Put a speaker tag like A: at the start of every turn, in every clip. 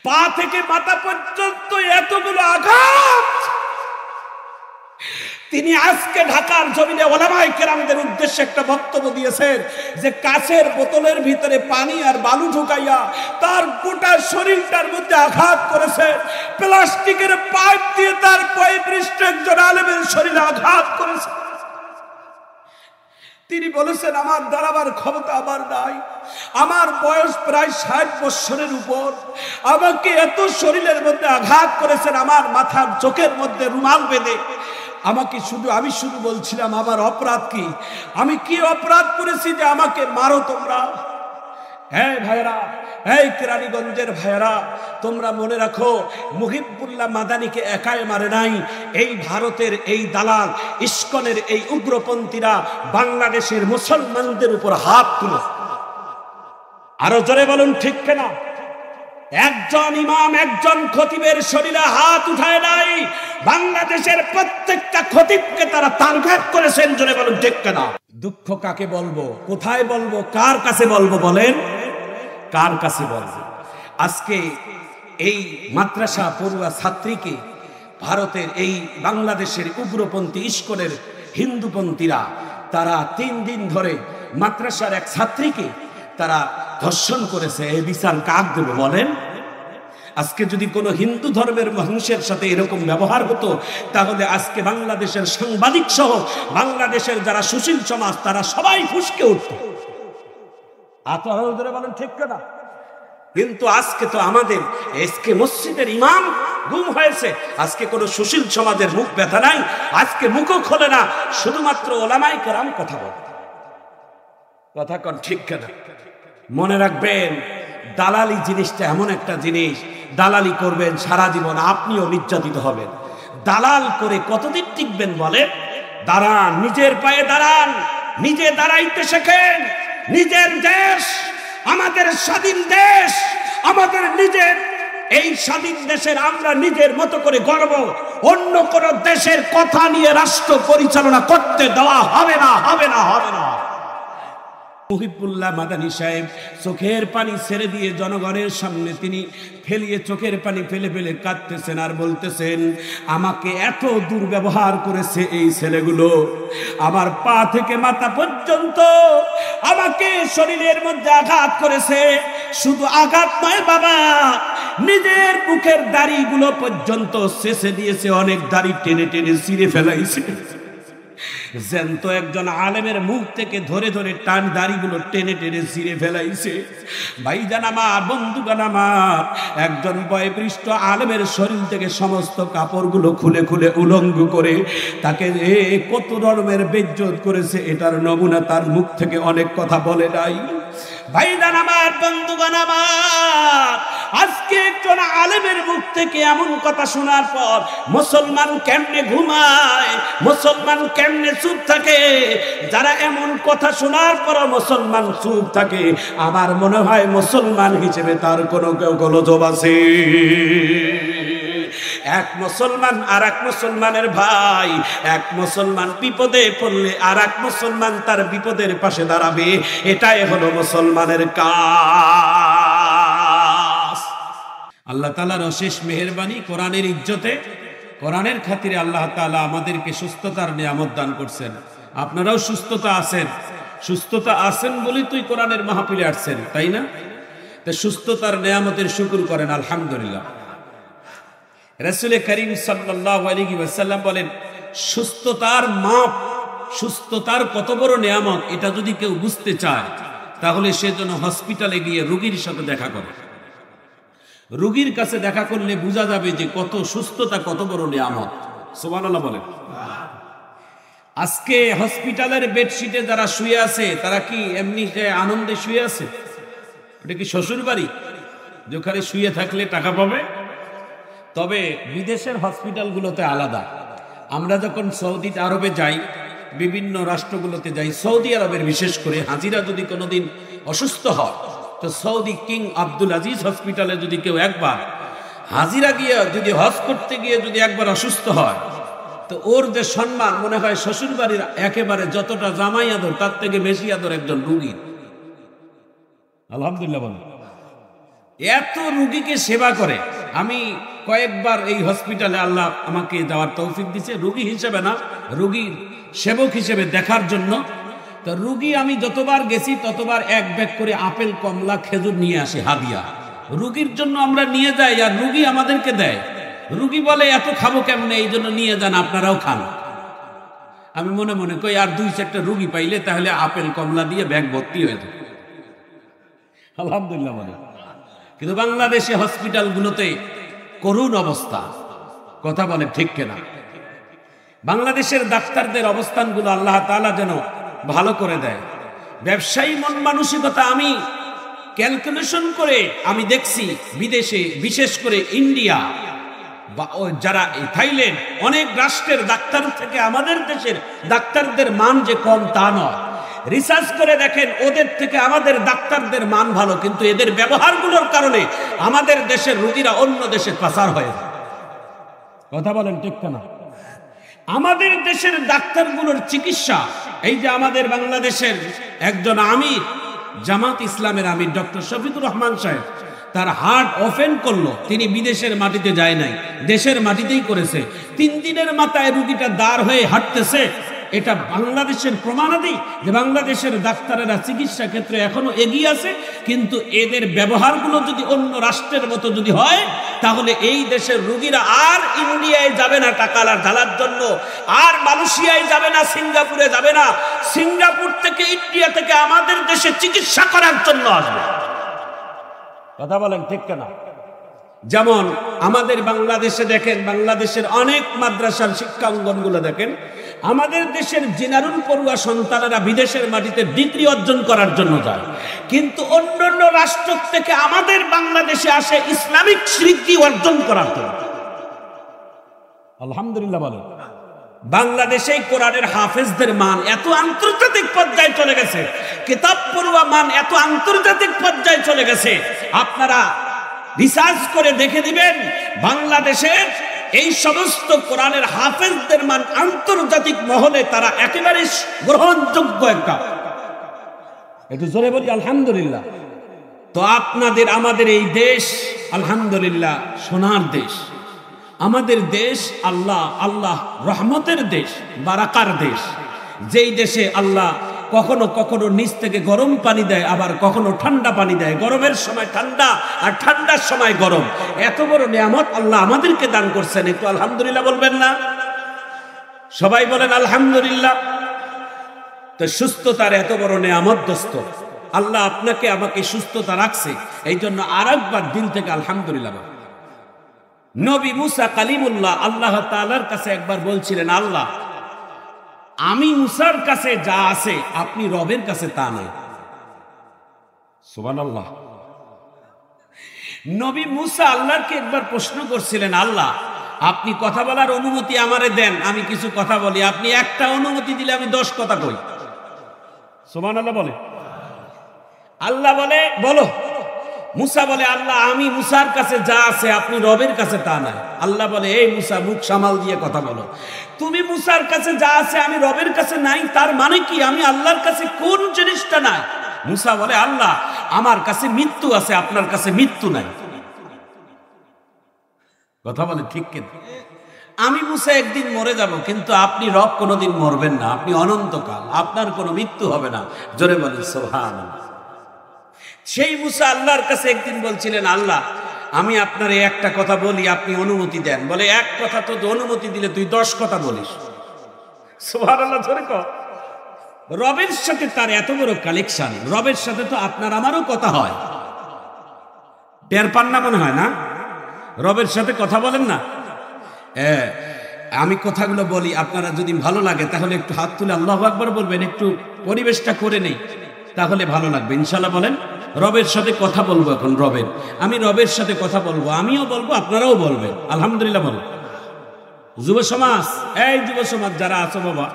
A: পা থেকে মাথা পর্যন্ত এতগুলো আঘাত। তিনি আজকে ঢাকার জমিনে ওলামায়ে কেরামদের উদ্দেশ্যে একটা বক্তব্য দিয়েছেন যে কাচের বোতলের ভিতরে পানি আর বালু ঢুকাইয়া তার গোটা শরীরটার মধ্যে আঘাত করেছে, প্লাস্টিকের পাইপ দিয়ে তার 35 একজন আলেমের শরীরে আঘাত করেছে। তিনি বলেছেন আমার দাঁড়াবার ক্ষমতা আমার নাই, আমার বয়স প্রায় 60 বছরের উপর, আমাকে এত শরীরের মধ্যে আঘাত করেছেন, আমার মাথার চোখের মধ্যে রুমাল বেঁধে আমি শুধু বলছিলাম আমার অপরাধ কি, আমি কি অপরাধ করেছি যে আমাকে মারো তোমরা। হ্যাঁ ভাইরা, এই কেরানীগঞ্জের ভাইরা, তোমরা মনে রাখো মুহিবুল্লাহ মাদানীকে একাই মারে নাই, এই ভারতের এই দালাল ইস্কনের এই উগ্রপন্থীরা বাংলাদেশের মুসলমানদের উপর হাত তুলে। আরো জোরে বলুন ঠিক কিনা? একজন ইমাম একজন খতিবের শরীরে হাত উঠায় নাই, বাংলাদেশের প্রত্যেকটা খতিবকে তারা তারঘাত করেছেন। জোরে বলুন ঠিক কিনা? দুঃখ কাকে বলবো, কোথায় বলবো, কার কাছে বলবো বলেন, কার কাছে বলবো? আজকে এই মাদ্রাসা পড়ুয়া ছাত্রীকে ভারতের এই বাংলাদেশের উগ্রপন্থী ইস্কনের হিন্দুপন্থীরা তারা 3 দিন ধরে মাদ্রাসার এক ছাত্রীকে তারা ধর্ষণ করেছে। এই বিচার কাক দেবে বলেন? আজকে যদি কোনো হিন্দু ধর্মের মানুষের সাথে এরকম ব্যবহার হতো তাহলে আজকে বাংলাদেশের সাংবাদিক সহ বাংলাদেশের যারা সুশীল সমাজ তারা সবাই ফুসকে উঠত। আপনারা বলেন ঠিক না? কিন্তু আজকে তো আমাদের আজকে মসজিদের ইমাম গুম হয়েছে, আজকে কোনো সুশীল সমাজের মুখ ব্যথা নাই, আজকে মুখও খোলে না, শুধুমাত্র ওলামায়ে কেরাম কথা বলে। কথা কোন ঠিক না? মনে রাখবেন দালালি জিনিসটা এমন একটা জিনিস, দালালি করবেন সারা জীবন, আপনিও নির্যাতিত হবেন। দালাল করে কতদিন টিকবেন বলে? দাঁড়ান, নিজের পায়ে দাঁড়ান, নিজে দাঁড়াইতে শেখেন। নিজের দেশ, আমাদের স্বাধীন দেশ, আমাদের নিজের এই স্বাধীন দেশের আমরা নিজের মতো করে গর্ব, অন্য কোন দেশের কথা নিয়ে রাষ্ট্র পরিচালনা করতে দেওয়া হবে না, হবে না, হবে না। মুহিবুল্লাহ মাদানী সাহেব চোখের পানি ছেড়ে দিয়ে জনগণের সামনে তিনি ফেলিয়ে চোখের পানি ফেলে ফেলে কাঁদতেছেন আর বলতেছেন আমাকে এত দুর্ব্যবহার করেছে এই ছেলেগুলো, আমার পা থেকে মাথা পর্যন্ত আমাকে শরীরের মধ্যে আঘাত করেছে। শুধু আঘাত নয় বাবা, নিজের মুখের দাড়িগুলো পর্যন্ত শেষে দিয়েছে, অনেক দাড়ি টেনে টেনে ছিঁড়ে ফেলাইছে। জ্যান্ত একজন আলেমের মুখ থেকে ধরে ধরে টান দাড়িগুলো টেনে টেনে ছিঁড়ে ফেলাইছে। ভাইজান আমার, বন্ধুগান আমার, একজন বয়োবৃষ্ট আলেমের শরীর থেকে সমস্ত কাপড়গুলো খুলে খুলে উলঙ্গ করে তাকে কত রকমের বেইজ্জত করেছে, এটার নমুনা তার মুখ থেকে অনেক কথা বলে নাই। ভাইজান আমার, বন্ধুগান আমার, আজকে একজন আলেমের মুখ থেকে এমন কথা শোনার পর মুসলমান কেমনে ঘুমায়, মুসলমান কেমনে চুপ থাকে? যারা এমন কথা শোনার পর মুসলমান চুপ থাকে, আমার মনে হয় মুসলমান হিসেবে তার কোনো কেউ গলজব আছে। এক মুসলমান আর এক মুসলমানের ভাই, এক মুসলমান বিপদে পড়লে আর এক মুসলমান তার বিপদের পাশে দাঁড়াবে, এটাই হলো মুসলমানের কাজ। আল্লাহ তাআলার অশেষ মেহেরবানি, কোরআনের ইজ্জতে, কোরআনের খাতিরে আল্লাহ তাআলা আমাদেরকে সুস্থতার নিয়ামত দান করছেন। আপনারাও সুস্থতা আছেন, সুস্থতা আছেন বলেই তুই কোরআনের মাহফিলে আসছেন, তাই না? তো সুস্থতার নিয়ামতের শুকর করেন আলহামদুলিল্লাহ। রাসূল করিম সাল্লাল্লাহু আলাইহি ওয়াসাল্লাম বলেন সুস্থতার মাপ, সুস্থতার কত বড় নিয়ামত, এটা যদি কেউ বুঝতে চায় তাহলে সে যেন হসপিটালে গিয়ে রোগীর সাথে দেখা করে। রোগীর কাছে দেখা করলে বোঝা যাবে যে কত সুস্থতা কত বড় নিয়ামত। সুবহানাল্লাহ বলেন। আজকে হসপিটালের বেডশিটে যারা শুয়ে আছে তারা কি এমনি আনন্দে শুয়ে আছে? এটা কি শ্বশুর বাড়ি যেখানে শুয়ে থাকলে টাকা পাবে? তবে বিদেশের হসপিটালগুলোতে আলাদা। আমরা যখন সৌদি আরবে যাই, বিভিন্ন রাষ্ট্রগুলোতে যাই, সৌদি আরবের বিশেষ করে হাজিরা যদি কোনোদিন অসুস্থ হয় তো সৌদি কিং আব্দুল আজিজ হসপিটালে যদি কেউ একবার হাজিরা গিয়ে যদি হজ করতে গিয়ে যদি একবার অসুস্থ হয় তো ওর যে সম্মান মনে হয় শ্বশুর বাড়ির একেবারে যতটা জামাই আদর তার থেকে বেশি আদর একজন রোগীর। আলহামদুলিল্লাহ বলেন। এত রুগীকে সেবা করে। আমি কয়েকবার এই হসপিটালে আল্লাহ আমাকে যাওয়ার তৌফিক দিয়েছে, রুগী হিসেবে না, রুগীর সেবক হিসেবে দেখার জন্য। তো রুগী আমি যতবার গেছি ততবার এক ব্যাগ করে আপেল, কমলা, খেজুর নিয়ে আসি হাদিয়া। রুগীর জন্য আমরা নিয়ে যাই আর রুগী আমাদেরকে দেয়। রুগী বলে এত খাবো কেমনে, এই জন্য নিয়ে যান, আপনারাও খান। আমি মনে মনে কই আর 2-4টা রুগী পাইলে তাহলে আপেল কমলা দিয়ে ব্যাগ ভর্তি হয়ে যায়। আলহামদুলিল্লাহ বলে। কিন্তু বাংলাদেশে হসপিটালগুলোতে করুণ অবস্থা। কথা বলে ঠিক কিনা? বাংলাদেশের ডাক্তারদের অবস্থানগুলো আল্লাহ তাআলা যেন ভালো করে দেয়। ব্যবসায়ী মন মানসিকতা আমি ক্যালকুলেশন করে আমি দেখছি বিদেশে, বিশেষ করে ইন্ডিয়া বা যারা থাইল্যান্ড, অনেক রাষ্ট্রের ডাক্তার থেকে আমাদের দেশের ডাক্তারদের মান যে কম তা নয়। রিসার্চ করে দেখেন ওদের থেকে আমাদের ডাক্তারদের মান ভালো, কিন্তু এদের ব্যবহারগুলোর কারণে আমাদের দেশের রোগীরা অন্য দেশে পাচার হয়ে যায়। কথা বলেন ঠিক না? আমাদের দেশের ডাক্তারগুলোর চিকিৎসা, এই যে আমাদের বাংলাদেশের একজন আমির, জামাত ইসলামের আমির ডক্টর শফিকুর রহমান সাহেব, তার হার্ট ওপেন করলো, তিনি বিদেশের মাটিতে যায় নাই, দেশের মাটিতেই করেছে। 3 দিনের মাথায় রুগীটা দাঁড় হয়ে হাঁটতেছে। এটা বাংলাদেশের প্রমাণাদি যে বাংলাদেশের ডাক্তারেরা চিকিৎসা ক্ষেত্রে এখনো এগিয়ে আছে, কিন্তু এদের ব্যবহারগুলো যদি অন্য রাষ্ট্রের মতো যদি হয়, তাহলে এই দেশের রোগীরা আর ইন্ডিয়ায় যাবে না টাকা ঢালার জন্য, আর মালয়েশিয়ায় যাবে না, সিঙ্গাপুরে যাবে না, সিঙ্গাপুর থেকে ইন্ডিয়া থেকে আমাদের দেশে চিকিৎসা করার জন্য আসবে। কথা বলেন ঠিক কেনা? যেমন আমাদের বাংলাদেশে দেখেন, বাংলাদেশের অনেক মাদ্রাসার শিক্ষা অঙ্গনগুলো দেখেন, আমাদের দেশের জেনারেল পড়ুয়া সন্তানেরা বিদেশের মাটিতে ডিগ্রি অর্জন করার জন্য যায়, কিন্তু অন্যান্য রাষ্ট্র থেকে আমাদের বাংলাদেশে আসে ইসলামিক ডিগ্রি অর্জন করার জন্য। আলহামদুলিল্লাহ বলেন। বাংলাদেশে কোরআনের হাফেজদের মান এত আন্তর্জাতিক পর্যায়ে চলে গেছে, কিতাব পড়ুয়া মান এত আন্তর্জাতিক পর্যায়ে চলে গেছে, আপনারা রিসার্চ করে দেখে দিবেন বাংলাদেশের এই সমস্ত কোরআনের হাফেজদের মান আন্তর্জাতিক মহলে তারা একেবারে গ্রহণযোগ্য একটা। একটু জোরে বলি আলহামদুলিল্লাহ। তো আপনাদের আমাদের এই দেশ আলহামদুলিল্লাহ সোনার দেশ, আমাদের দেশ আল্লাহ আল্লাহ রহমতের দেশ, বারাকার দেশ, যেই দেশে আল্লাহ কখনো কখনো নিচ থেকে গরম পানি দেয়, আবার কখনো ঠান্ডা পানি দেয়, গরমের সময় ঠান্ডা আর ঠান্ডার সময় গরম। এত বড় নিয়ামত আল্লাহ আমাদেরকে দান করছেন, একটু আলহামদুলিল্লাহ বলবেন না? সবাই বলেন আলহামদুলিল্লাহ। তো সুস্থতার এত বড় নিয়ামত দোস্ত, আল্লাহ আপনাকে আমাকে সুস্থতা রাখছে, এই জন্য আরেকবার দিল থেকে আলহামদুলিল্লাহ। নবী মুসা কালিমুল্লাহ আল্লাহ তাআলার কাছে একবার বলছিলেন, আল্লাহ আমি মুসার কাছে যা আছে আপনি রবের কাছে তা নাই। সুবহানাল্লাহ। নবী মুসা আল্লাহকে একবার প্রশ্ন করছিলেন, আল্লাহ আপনি কথা বলার অনুমতি আমারে দেন, আমি কিছু কথা বলি, আপনি একটা অনুমতি দিলে আমি 10 কথা কই। সুবহানাল্লাহ বলে। আল্লাহ বলে বলো। মুসা বলে, আল্লাহ আমি মুসার কাছে যা আছে আপনি রবের কাছে তা নাই। আল্লাহ বলে, এই মুসা মুখ সামাল দিয়ে কথা বলো, তুমি মুসার কাছে যা আছে আমি রবের কাছে নাই, তার মানে কি আমি আল্লাহর কাছে কোন জিনিসটা নাই? মুসা বলে, আল্লাহ আমার কাছে মৃত্যু আছে, আপনার কাছে মৃত্যু নাই। কথা বলে ঠিক কিনা? আমি মুসা একদিন মরে যাব, কিন্তু আপনি রব কোনোদিন মরবেন না, আপনি অনন্তকাল, আপনার কোনো মৃত্যু হবে না। জোরে বলেন সুবহানাল্লাহ। সেই মুসা আল্লাহর কাছে একদিন বলছিলেন, আল্লাহ আমি আপনার একটা কথা বলি, আপনি অনুমতি দেন। বলে, এক কথা তো অনুমতি দিলে তুই 10 কথা বলিস। সুবহানাল্লাহ জোরে কর। রবের সাথে তার এত বড় কালেকশন, রবের সাথে তো আপনার আমারও কথা হয়, টের পান না মনে হয় না? রবের সাথে কথা বলেন না? আমি কথাগুলো বলি, আপনারা যদি ভালো লাগে তাহলে একটু হাত তুলে আল্লাহু আকবার বলবেন, একটু পরিবেশটা করে নেই, তাহলে ভালো লাগবে ইনশাআল্লাহ। বলেন, রবের সাথে কথা বলবো এখন। রবের, আমি রবের সাথে কথা বলবো, আমিও বলবো আপনারাও বলবেন। আলহামদুলিল্লাহ বলো। যুব সমাজ, এই যুব সমাজ যারা আছো বাবা,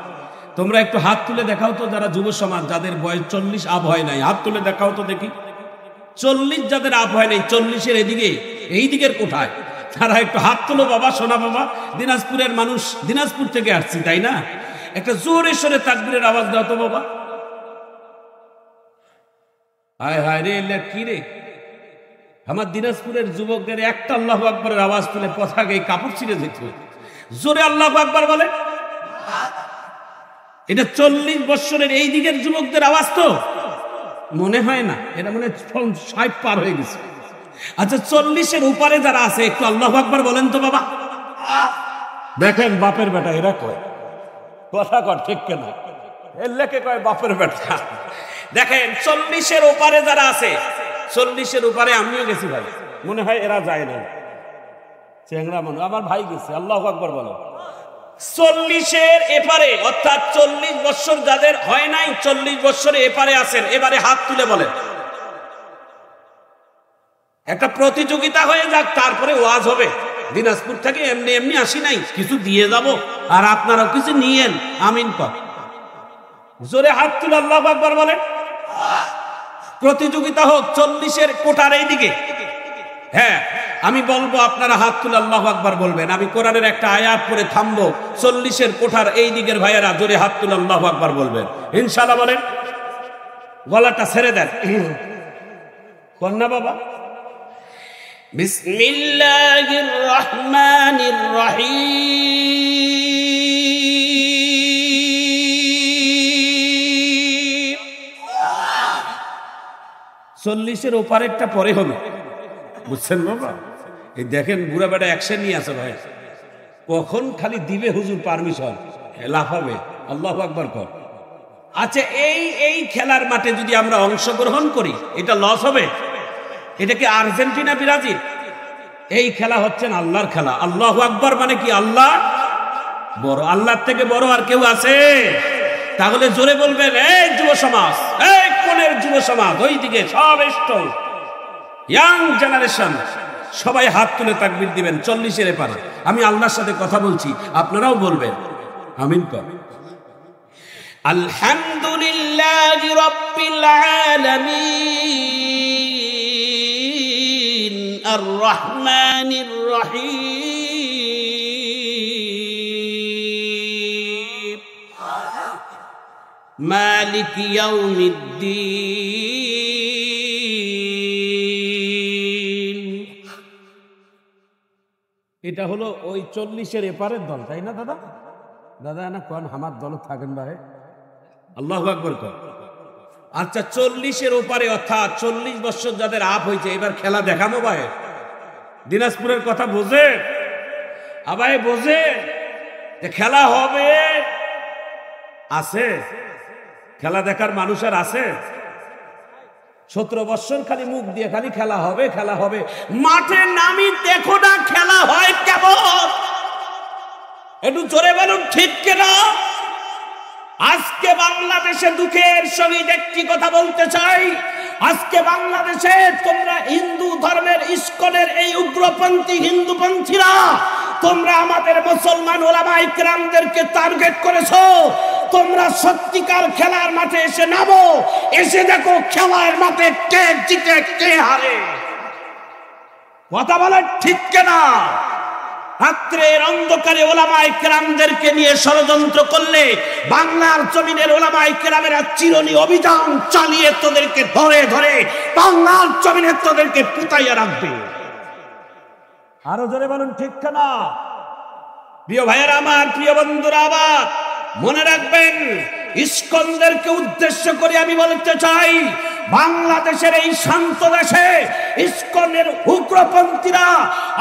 A: তোমরা একটু হাত তুলে দেখাও তো, যারা যুব সমাজ যাদের বয়স 40 আপ হয় নাই, হাত তুলে দেখাও তো দেখি। 40 যাদের আপ হয় নাই, 40-এর এদিকে, এই দিকের কোঠায়, তারা একটু হাত তুলো বাবা, সোনা বাবা। দিনাজপুরের মানুষ, দিনাজপুর থেকে আসছি তাই না? একটা জোরে সোরে তাকবীরের আওয়াজ দাও তো বাবা। হায় হায় রে, কি রে, আমার দিনাজপুরের যুবকদের একটা আল্লাহু আকবারের আওয়াজ তুলে পথাকে কাপড় ছিঁড়ে যেত। জোরে আল্লাহু আকবার বলে। এটা 40 বছরের এই দিকের যুবকদের আওয়াজ তো মনে হয় না, এটা মনে 60 পার হয়ে গেছে। আচ্ছা 40-এর উপরে যারা আছে একটু আল্লাহু আকবার বলেন তো বাবা। দেখেন বাপের বেটা এরা কয় কথা কর ঠিক কেনা, এর লেখে কয় বাপের বেটা। দেখেন 40-এর উপরে যারা আছে, 40-এর উপরে আমিও গেছি ভাই, মনে হয় এরা যায় না চেংড়া মনে, আমার ভাই গেছে। আল্লাহু আকবার বলো। 40-এর এপারে অর্থাৎ 40 বছর যাদের হয় নাই, 40 বছরে এপারে আছেন, এবারে হাত তুলে বলেন। একটা প্রতিযোগিতা হয়ে যাক, তারপরে ওয়াজ হবে। দিনাজপুর থেকে এমনি এমনি আসি নাই, কিছু দিয়ে যাব, আর আপনারাও কিছু নিয়েন। আমিন কর। জোরে হাত তুলে আল্লাহু আকবার বলেন। প্রতিযোগিতা হোক 40-এর কোটার এই দিকে। হ্যাঁ আমি বলবো, আপনারা হাত তুলে আল্লাহু আকবার বলবেন। আমি কোরআনের একটা আয়াত পড়ে থামবো, 40-এর কোঠার এই দিকের ভাইয়েরা জোরে হাত তুলে আল্লাহু আকবার বলবেন ইনশাআল্লাহ। বলেন, গলাটা ছেড়ে দেন কন্যা বাবা। বিসমিল্লাহির রহমানির রহিম। 40-এর ওপারেরটা পরে হবে, বুঝছেন বাবা? এই দেখেন বুড়া বেটা অ্যাকশন নিয়ে আছে ভাই, কখন খালি দিবে হুজুর পারমিশন লাফাবে। আল্লাহু আকবার কর। আচ্ছা এই খেলার মাঠে যদি আমরা অংশগ্রহণ করি এটা লস হবে? এটা কি আর্জেন্টিনা ব্রাজিল? এই খেলা হচ্ছেন আল্লাহর খেলা। আল্লাহু আকবার মানে কি? আল্লাহ বড়, আল্লাহর থেকে বড় আর কেউ আছে? তাহলে জোরে বলবেন, এই যুব সমাজ, এই কোনের যুব সমাজ, ওইদিকে সব স্ট্রং ইয়াং জেনারেশন, সবাই হাত তুলে তাকবীর দিবেন 40-এর এপারে। আমি আল্লাহর সাথে কথা বলছি, আপনারাও বলবেন আমিন কর। আলহামদুলিল্লাহি রাব্বিল আলামিন আর রহমানির রহিম মালিক ইয়াউমিদ্দিন। এটা হলো ওই 40-এর এপারের দল, তাই না দাদা? দাদা না কোন আমার দল থাকেন ভাই। আল্লাহু আকবার কর। আচ্ছা 40-এর ওপারে অর্থাৎ 40 বছর যাদের আপ হয়েছে, এবার খেলা দেখাবো ভাই। দিনাজপুরের কথা বোঝে আবাই, বোঝে যে খেলা হবে, আছে খেলা দেখার মানুষ আর আছে? 17 বছর খালি মুখ দিয়ে খালি খেলা হবে খেলা হবে, মাঠে নামি দেখো না খেলা হয় কেমন? একটু জোরে বলুন ঠিক কিনা? আজকে বাংলাদেশে দুঃখের সহিত একটি কথা বলতে চাই, আজকে বাংলাদেশে তোমরা হিন্দু ধর্মের ইস্কনের এই উগ্রপন্থী হিন্দুপন্থীরা তোমরা আমাদের মুসলমান ওলামায়ে কেরামদেরকে টার্গেট করেছো। তোমরা সত্যিকার খেলার মাঠে এসে নামো, এসে দেখো খেলার মাঠে কে জিতে কে হারে। কথা বলেন ঠিক কিনা? রাত্রের অন্ধকারে ওলামায়ে কেরামদেরকে নিয়ে ষড়যন্ত্র করলে বাংলার জমিনের ওলামায়ে কেরামেরা চিরনি অভিযান চালিয়ে তোদেরকে ধরে ধরে বাংলার জমিনে তোদেরকে পুতাইয়া রাখবে। আরো জোরে বলুন ঠিক কিনা? প্রিয় ভাইয়েরা আমার, প্রিয় বন্ধুরা আমার, মনে রাখবেন, ইস্কনদেরকে উদ্দেশ্য করে আমি বলতে চাই, বাংলাদেশের এই শান্ত দেশে ইস্কনের উগ্রপন্থীরা,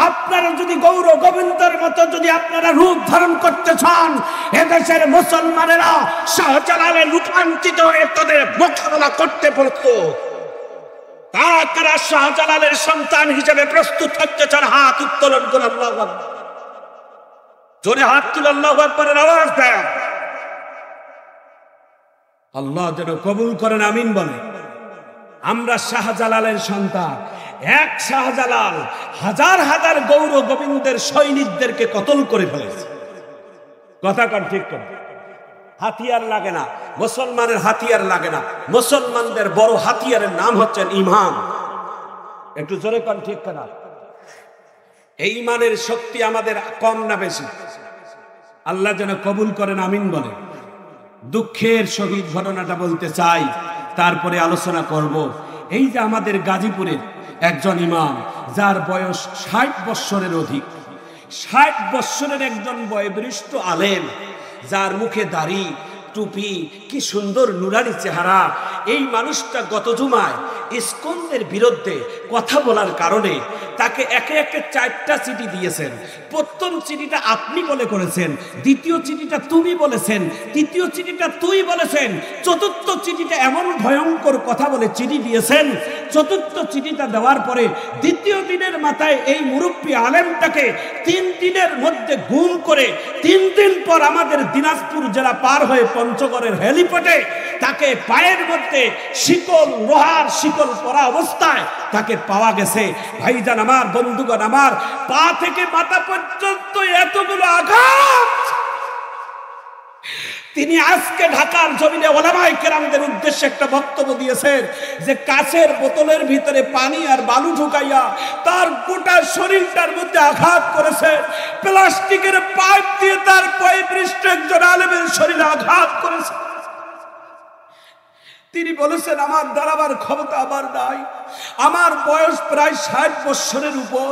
A: আপনারা যদি গৌর গোবিন্দের মতো যদি আপনারা রূপ ধারণ করতে চান, এদেশের মুসলমানেরা শাহজালালের রূপান্তরিত হয়ে তাদের মোকাবেলা করতে প্রস্তুত। কারা কারা শাহজালালের সন্তান হিসেবে প্রস্তুত থাকতে চান? হাত উত্তোলন করে আল্লাহু আকবার, জোরে হাত তুলে আল্লাহু আকবারের আওয়াজ দেন। আল্লাহ যেন কবুল করেন, আমিন বলেন। আমরা শাহজালালের সন্তান। এক শাহজালাল হাজার হাজার গৌর গোবিন্দের সৈনিকদেরকে কতল করে ফেলেছে। কথা কন ঠিক করে। হাতিয়ার লাগে না, মুসলমানের হাতিয়ার লাগে না, মুসলমানদের বড় হাতিয়ারের নাম হচ্ছে ঈমান। একটু জোরে কন ঠিক না? এই ঈমানের শক্তি আমাদের কম না বেশি? আল্লাহ যেন কবুল করেন, আমিন বলেন। দুঃখের সহিত ঘটনাটা বলতে চাই, তারপরে আলোচনা করব। এই যে আমাদের গাজীপুরের একজন ইমাম যার বয়স 60 বৎসরের অধিক, 60 বৎসরের একজন বয়োবৃষ্ট আলেম, যার মুখে দাড়ি টুপি, কি সুন্দর নুরানি চেহারা, এই মানুষটা গত জুমায় ইসকনের বিরুদ্ধে কথা বলার কারণে তাকে একে একে 4টা চিঠি দিয়েছেন। প্রথম চিঠিটা আপনি বলে করেছেন, দ্বিতীয় চিঠিটা তুমি বলেছেন, তৃতীয় চিঠিটা তুই বলেছেন, চতুর্থ চিঠিটা এমন ভয়ঙ্কর কথা বলে চিঠি দিয়েছেন। চতুর্থ চিঠিটা দেওয়ার পরে দ্বিতীয় দিনের মাথায় এই মুরব্বী আলেমটাকে 3 দিনের মধ্যে গুম করে 3 দিন পর আমাদের দিনাজপুর জেলা পার হয়ে পঞ্চগড়ের হেলিপ্যাডে তাকে পায়ের মধ্যে শিকল, লোহার শিকল পরা অবস্থায় তাকে পাওয়া গেছে। ভাইজান আমার, বন্ধুগণ আমার, পা থেকে মাথা পর্যন্ত এতগুলো আঘাত। তিনি আজকে ঢাকার জমিনে ওলামায়ে কেরামদের উদ্দেশ্যে একটা বক্তব্য দিয়েছেন যে কাচের বোতলের ভিতরে পানি আর বালু ঢুকাইয়া তার গোটা শরীরটার মধ্যে আঘাত করেছে। প্লাস্টিকের পাইপ দিয়ে তার বয়োবৃষ্ট একজন আলেমের শরীরে আঘাত করেছে। তিনি বলেছেন আমার দাঁড়াবার ক্ষমতা আমার নাই, আমার বয়স প্রায় 60 বৎসরের উপর,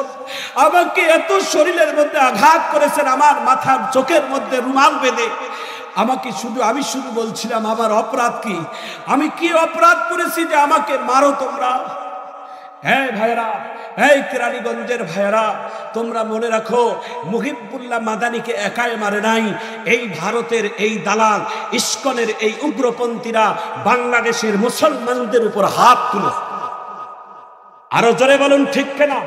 A: আমাকে এত শরীরের মধ্যে আঘাত করেছেন, আমার মাথার চোখের মধ্যে রুমাল বেঁধে আমি শুধু বলছিলাম আমার অপরাধ কি, আমি কি অপরাধ করেছি যে আমাকে মারো তোমরা। হ্যাঁ ভাইরা, এই কেরানীগঞ্জের ভাইরা, তোমরা মনে রাখো মুহিবুল্লাহ মাদানীকে একাই মারে নাই, এই ভারতের এই দালাল ইসকনের এই উগ্রপন্থীরা বাংলাদেশের মুসলমানদের উপর হাত তুলে। আরো জোরে বলুন ঠিক কিনা?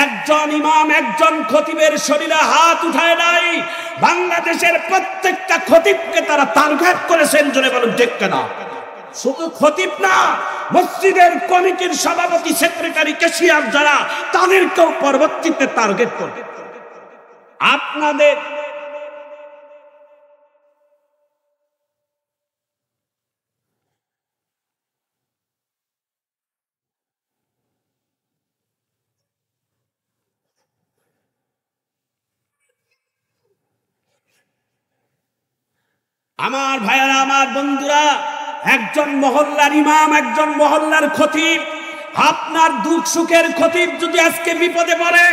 A: একজন ইমাম, একজন খতিবের শরীরে হাত উঠায় নাই, বাংলাদেশের প্রত্যেকটা খতিবকে তারা টার্গেট করেছেন। জোরে বলুন ঠিক কিনা? শুধু খতিব না, মসজিদের কমিটির সভাপতি, সেক্রেটারি, ক্যাশিয়ার যারা, তাদেরকেও পরবর্তীতে টার্গেট করে। আপনাদের আমার ভাইয়ারা, আমার বন্ধুরা, একজন মহল্লার ইমাম, একজন মহল্লার খতিব, আপনার দুঃখ সুখের খতিব যদি আজকে বিপদে পড়ে,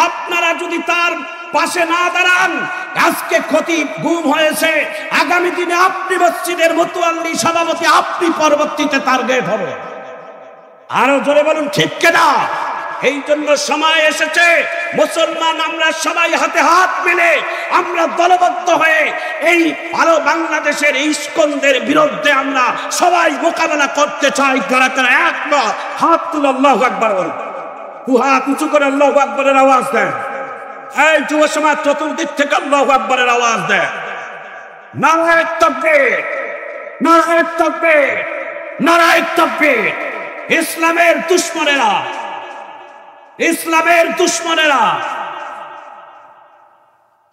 A: আপনারা যদি তার পাশে না দাঁড়ান, আজকে খতিব গুম হয়েছে, আগামী দিনে আপনি মসজিদের মুতওয়াল্লি, সভাপতি, আপনি পরবর্তীতে টার্গেট হবে। আরো জোরে বলুন ঠিক কিনা? এই জন্য সময় এসেছে মুসলমান আমরা সবাই হাতে হাত মিলে আমরা দলবদ্ধ হয়ে এই ভালো বাংলাদেশের ইসকনদের বিরুদ্ধে আমরা সবাই মোকাবেলা করতে চাই। যারা তারা একমত হাত তুলে আল্লাহু আকবার বলুন, হাত উঁচু করে আল্লাহু আকবারের আওয়াজ দেন। এই যুব সমাজ চতুর্দিক থেকে আল্লাহু আকবারের আওয়াজ দেন। নারায়ে তাকবীর, নারায়ে তাকবীর, নারায়ে তাকবীর। ইসলামের দুশমনেরা, ইসলামের দুশমনেরা।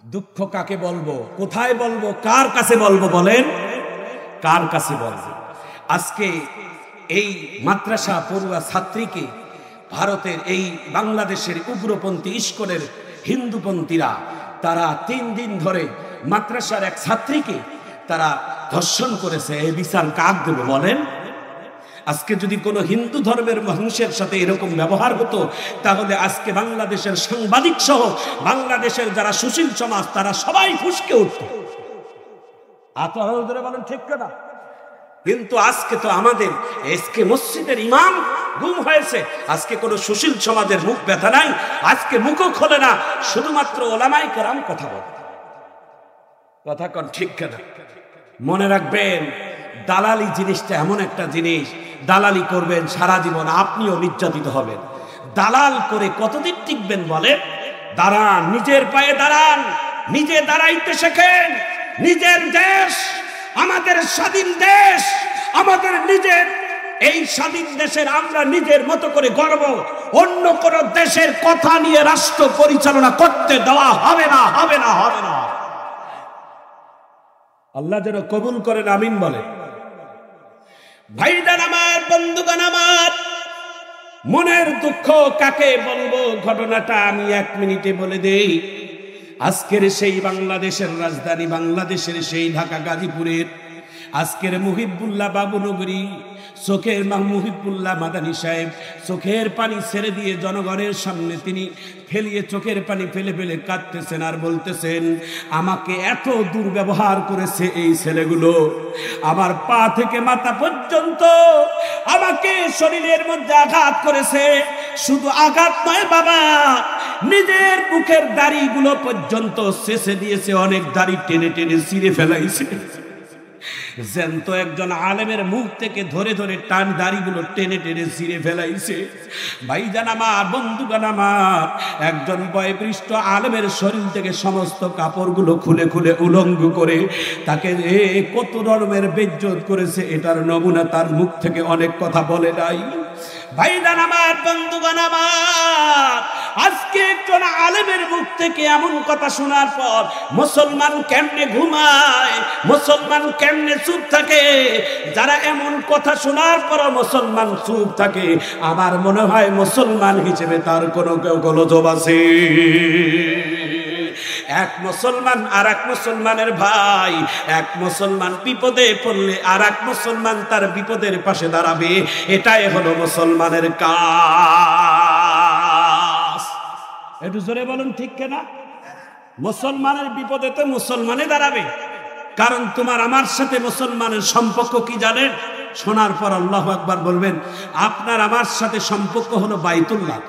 A: দুঃখ কাকে বলবো, কোথায় বলবো, কার কাছে বলবো বলেন? কার কাছে বলবো? আজকে এই মাদ্রাসা পড়ুয়া ছাত্রীকে ভারতের এই বাংলাদেশের উগ্রপন্থী ইসকনের হিন্দুপন্থীরা তারা 3 দিন ধরে মাদ্রাসার এক ছাত্রীকে তারা ধর্ষণ করেছে। এই বিচার কাক দেবে বলেন? আজকে যদি কোনো হিন্দু ধর্মের মানুষের সাথে এরকম ব্যবহার হতো, তাহলে আজকে বাংলাদেশের সাংবাদিক সহ বাংলাদেশের যারা সুশীল সমাজ তারা সবাই ফুসকে উঠত। আপনারা বলেন ঠিক না? কিন্তু আজকে তো আমাদের এসকে মসজিদের ইমাম গুম হয়েছে, আজকে কোনো সুশীল সমাজের মুখ ব্যথা নাই, আজকে মুখও খোলে না, শুধুমাত্র ওলামায়ে কেরাম কথা বলে। কথা কোন ঠিক না? মনে রাখবেন, দালালি জিনিসটা এমন একটা জিনিস, দালালি করবেন সারা জীবন, আপনিও নির্যাতিত হবেন। দালাল করে কতদিন টিকবেন বলেন? দাঁড়ান, নিজের পায়ে দাঁড়ান, নিজে দাঁড়াইতে শেখেন। নিজের দেশ, আমাদের স্বাধীন দেশ, আমাদের নিজের এই স্বাধীন দেশের আমরা নিজের মতো করে গর্ব। অন্য কোন দেশের কথা নিয়ে রাষ্ট্র পরিচালনা করতে দেওয়া হবে না, হবে না, হবে না। আল্লাহ যেন কবুল করেন, আমিন বলে। ভাইজান আমার, বন্ধুগণ আমার, মনের দুঃখ কাকে বলবো, ঘটনাটা আমি 1 মিনিটে বলে দেই। আজকের সেই বাংলাদেশের রাজধানী, বাংলাদেশের সেই ঢাকা গাজীপুরের আজকের মুহিবুল্লাহ বাবুনগরী চোখের মুহিবুল্লাহ মাদানী সাহেব চোখের পানি ছেড়ে দিয়ে জনগণের সামনে তিনি ফেলিয়ে চোখের পানি ফেলে ফেলে কাঁদতেছেন আর বলতেছেন, আমাকে এত দুর্ব্যবহার করেছে এই ছেলেগুলো, আমার পা থেকে মাথা পর্যন্ত আমাকে শরীরের মধ্যে আঘাত করেছে। শুধু আঘাত নয় বাবা, নিজের মুখের দাড়িগুলো পর্যন্ত শেষে দিয়েছে, অনেক দাড়ি টেনে টেনে ছিঁড়ে ফেলাইছে। জ্যান্ত একজন আলেমের মুখ থেকে ধরে ধরে টান দাড়িগুলো টেনে টেনে ছিঁড়ে ফেলাইছে। ভাইজান আমার, বন্ধুগান আমার, একজন বয়োবৃষ্ট আলেমের শরীর থেকে সমস্ত কাপড়গুলো খুলে খুলে উলঙ্গ করে তাকে কত রকমের বেইজ্জত করেছে, এটার নমুনা তার মুখ থেকে অনেক কথা বলে নাই। ভাইজান আমার, বন্ধুগান আমার, আজকে একজন আলেমের মুখ থেকে এমন কথা শোনার পর মুসলমান কেমনে ঘুমায়, মুসলমান কেমনে চুপ থাকে? যারা এমন কথা শোনার পর মুসলমান চুপ থাকে, আমার মনে হয় মুসলমান হিসেবে তার কোনো গোলযোগ আছে। এক মুসলমান আর এক মুসলমানের ভাই, এক মুসলমান বিপদে পড়লে আর এক মুসলমান তার বিপদের পাশে দাঁড়াবে, এটাই হলো মুসলমানের কাজ। একটু জোরে বলুন ঠিক কিনা? মুসলমানের বিপদে তো মুসলমানে দাঁড়াবে, কারণ তোমার আমার সাথে মুসলমানের সম্পর্ক কি জানেন? শোনার পর আল্লাহু আকবার বলবেন। আপনার আমার সাথে সম্পর্ক হলো বাইতুল্লাহ,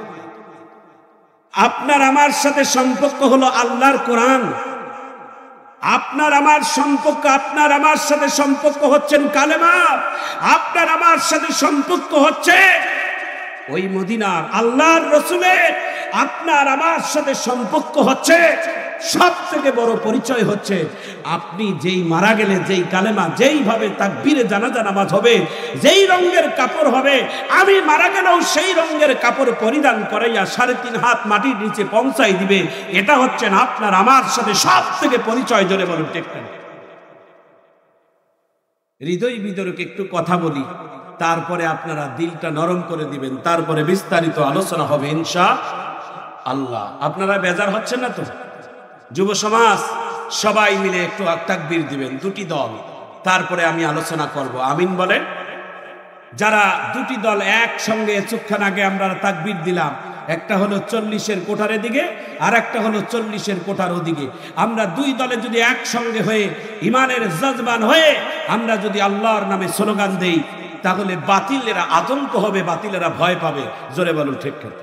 A: আপনার আমার সাথে সম্পর্ক হলো আল্লাহর কোরআন, আপনার আমার সম্পর্ক, আপনার আমার সাথে সম্পর্ক হচ্ছেন কালেমা, আপনার আমার সাথে সম্পর্ক হচ্ছে ওই মদিনার আল্লাহর রাসূলের, আপনার আমার সাথে সম্পর্ক হচ্ছে, সব থেকে বড় পরিচয় হচ্ছে আপনি যেই মারা গেলে যেই কালেমা, যেইভাবে তাকবীরে জানাজা নামাজ হবে, যেই রঙের কাপড় হবে, আমি মারা গেলেও সেই রঙের কাপড় পরিধান করাইয়া 3.5 হাত মাটির নিচে পৌঁছাই দিবে। এটা হচ্ছে আপনার আমার সাথে সব থেকে পরিচয়। জোরে বলুন ঠিক না? হৃদয় বিদরক একটু কথা বলি, তারপরে আপনারা দিলটা নরম করে দিবেন, তারপরে বিস্তারিত আলোচনা হবে ইনশাআল্লাহ। আপনারা বেজার হচ্ছেন না তো? যুব সমাজ সবাই মিলে একটু তাকবীর দিবেন, দুটি দল, তারপরে আমি আলোচনা করব। আমিন বলেন। যারা দুটি দল একসঙ্গে চুপখান আগে আমরা তাকবীর দিলাম, একটা হলো 40-এর কোঠার দিকে আর একটা হলো 40-এর কোঠার ওদিকে, আমরা দুই দলে যদি একসঙ্গে হয়ে ইমানের যজবান হয়ে আমরা যদি আল্লাহর নামে স্লোগান দেই, তাহলে বাতিলেরা আতঙ্ক হবে, বাতিলেরা ভয় পাবে। জোরে বলুন ঠিক ঠিক?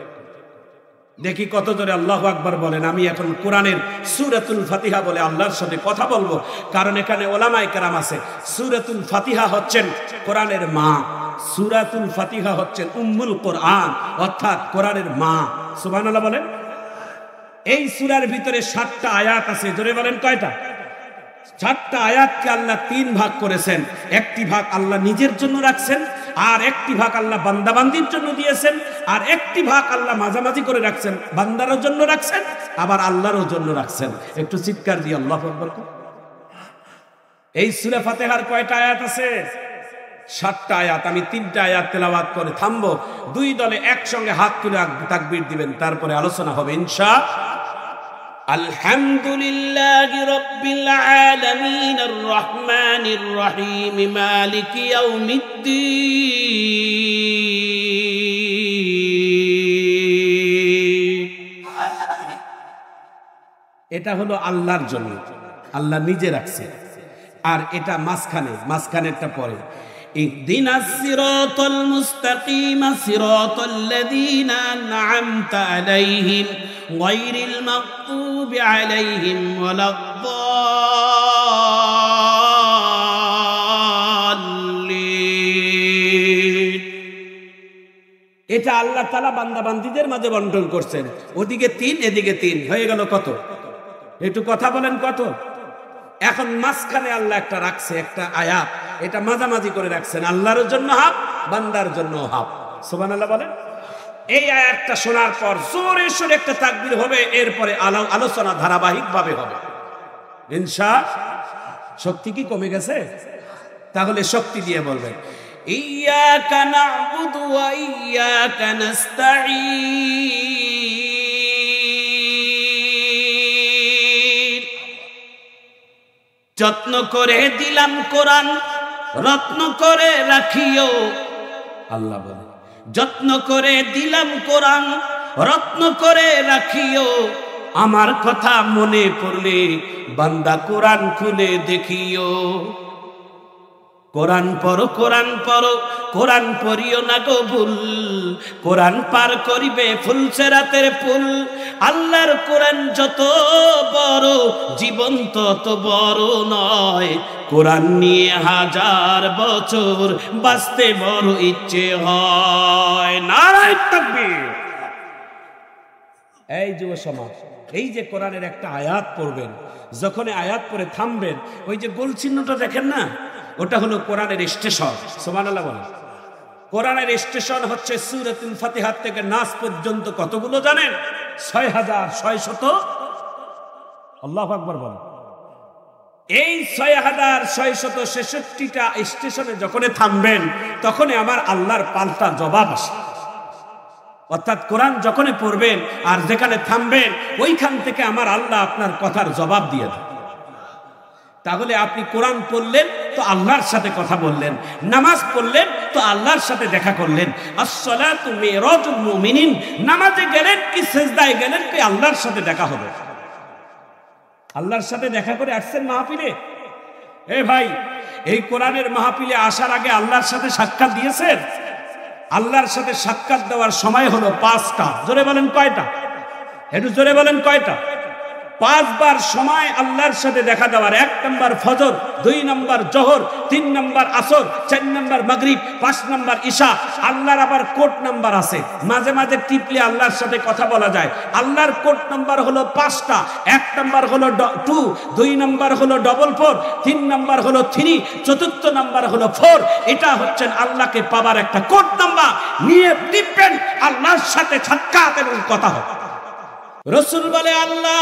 A: দেখি কত জোরে আল্লাহু আকবার বলেন। আমি এখন কোরআনের সূরাতুল ফাতিহা বলে আল্লাহর সাথে কথা বলবো, কারণ এখানে ওলামায়ে কেরাম আছে। সূরাতুল ফাতিহা হচ্ছেন কোরআনের মা, সূরাতুল ফাতিহা হচ্ছেন উম্মুল কোরআন, অর্থাৎ কোরআনের মা। সুবহানাল্লাহ বলেন। এই সূরার ভিতরে 7টা আয়াত আছে। জোরে বলেন কয়টা? 7টা আয়াতকে আল্লাহ 3 ভাগ করেছেন। একটি ভাগ আল্লাহ নিজের জন্য রাখছেন, আর একটি ভাগ আল্লাহ বান্দাবান্দির জন্য দিয়েছেন, আর একটি ভাগ আল্লাহ মাঝামাঝি করে রাখছেন, বান্দারও জন্য রাখছেন আবার আল্লাহরও জন্য রাখছেন। একটু চিৎকার দিয়ে আল্লাহু আকবার। এই সূরা ফাতিহার কয়টা আয়াত আছে? 7টা আয়াত। আমি 3টা আয়াত তেলাওয়াত করে থামবো। দুই দলে একসঙ্গে হাত তুলে তাকবীর দিবেন, তারপরে আলোচনা হবে ইনশাআল্লাহ। আলহামদুলিল্লাহি রাব্বিল আলামিন আর রহমানির রহিম মালিকি ইয়াউমিদ্দিন। এটা হলো আল্লাহর জন্য, আল্লাহ নিজে রাখছে। আর এটা মাঝখানেরটা পরে ইহদিনাস সিরাতাল মুস্তাকিম সিরাতাল্লাযীনা আন'আমতা আলাইহিম গায়রিল মাগদুবি আলাইহিম ওয়ালাদ-দাল্লিন। এটা আল্লাহ তাআলা বান্দাবান্দীদের মাঝে বন্টন করছেন। ওদিকে 3 এদিকে 3 হয়ে গেল কত? একটু কথা বলেন কত? এখন মাঝখানে আল্লাহ একটা রাখছে, একটা আয়াত, এটা মাঝামাঝি করে রাখছেন, আল্লাহর জন্য হাফ, বান্দার জন্য হাফ। সুবহানাল্লাহ বলেন। এই আয়াতটা শোনার পর জোরে সোরে একটা তাকবীর হবে, এরপরে আলোচনা ধারাবাহিক ভাবে হবে ইনশাআল্লাহ। শক্তি কি কমে গেছে? তাহলে শক্তি দিয়ে বলবেন, ইয়্যাকা না'বুদু ওয়া ইয়্যাকা নাস্তাঈন। যত্ন করে দিলাম কোরআন, রত্ন করে রাখিও, আল্লাহ বলে যত্ন করে দিলাম কোরআন, রত্ন করে রাখিও, আমার কথা মনে পড়লে বান্দা কোরআন খুলে দেখিও। কোরআন পড়ো, কোরআন পড়ো, কোরআন পড়িও না গো ভুল, কোরআন পার করিবে ফুলসেরাতের পুল। আল্লাহর কোরআন যত বড়, জীবন তত বড় নয়, কোরআন নিয়ে হাজার বছর বাঁচতে বড় ইচ্ছে হয়। নারায়ে তাকবীর। এই যুব সমাজ, এই যে কোরআনের একটা আয়াত পড়বেন, যখন আয়াত পড়ে থামবেন, ওই যে গোল চিহ্নটা দেখেন না, ওটা হলো কোরআনের স্টেশন। সুবহানাল্লাহ বলেন। কোরআনের স্টেশন হচ্ছে সূরাতুল ফাতিহা থেকে নাস পর্যন্ত কতগুলো জানেন? ৬৬০০। আল্লাহু আকবার বলেন। এই ৬৬৬৬টা স্টেশনে যখন থামবেন, তখনই আমার আল্লাহর পাল্টা জবাব আসে। অর্থাৎ কোরআন যখনই পড়বেন আর যেখানে থামবেন, ওইখান থেকে আমার আল্লাহ আপনার কথার জবাব দিয়ে দেন। তাহলে আপনি কোরআন পড়লেন তো আল্লাহর সাথে কথা বললেন, নামাজ পড়লেন তো আল্লাহর সাথে দেখা করলেন। আসসালাতু মিরাজুল মুমিনিন, নামাজে গেলেন কি সিজদায় গেলেন কি আল্লাহর সাথে দেখা হবে। আল্লাহর সাথে দেখা করে আসছেন মাহফিলে। এ ভাই, এই কোরআনের মাহফিলে আসার আগে আল্লাহর সাথে সাক্ষাৎ দিয়েছেন? আল্লাহর সাথে সাক্ষাৎ দেওয়ার সময় হলো 5টা। জোরে বলেন কয়টা? একটু জোরে বলেন কয়টা? 5 বার সময় আল্লাহর সাথে দেখা দেওয়ার। 1 নম্বর ফজর, 2 নম্বর জোহর, 3 নম্বর আসর, 4 নম্বর মাগরিব, 5 নম্বর ঈশা। আল্লাহর আবার কোড নাম্বার আছে, মাঝে মাঝে টিপলে আল্লাহর সাথে কথা বলা যায়। আল্লাহর কোড নাম্বার হলো 5টা। 1 নম্বর হলো 2, 2 নম্বর হলো 444, 3 নম্বর হলো 3, 4র্থ নম্বর হলো 4। এটা হচ্ছে আল্লাহকে পাবার একটা কোড নাম্বার। নিয়ে টিপবেন, আল্লাহর সাথে সাক্ষাৎ এবং কথা হবে। রাসূল বলে, আল্লাহ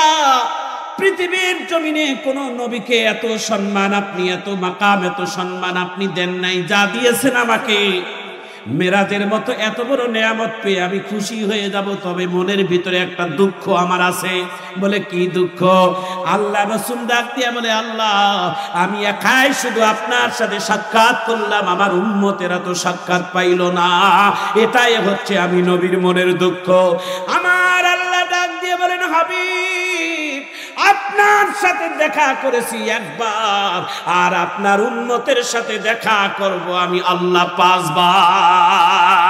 A: পৃথিবীর জমিনে কোন নবীকে এত সম্মান আপনি, এত মাকাম, এত সম্মান আপনি দেন নাই, যা দিয়েছেন আমাকে। মেরাজের মতো এত বড় নেয়ামত পেয়ে আমি খুশি হয়ে যাব, তবে মনের ভিতরে একটা দুঃখ আমার আছে। বলে কি দুঃখ? আল্লাহ রাসূল ডাক দিয়া বলে, আল্লাহ আমি একাই শুধু আপনার সাথে সাক্ষাৎ করলাম, আমার উম্মতেরা তো সাক্ষাৎ পাইল না। এটাই হচ্ছে আমি নবীর মনের দুঃখ। আমার আল্লাহ ডাক দিয়ে বলেন, হাবিব আপনার সাথে দেখা করেছি একবার, আর আপনার উম্মতের সাথে দেখা করব আমি আল্লাহ 5 বার।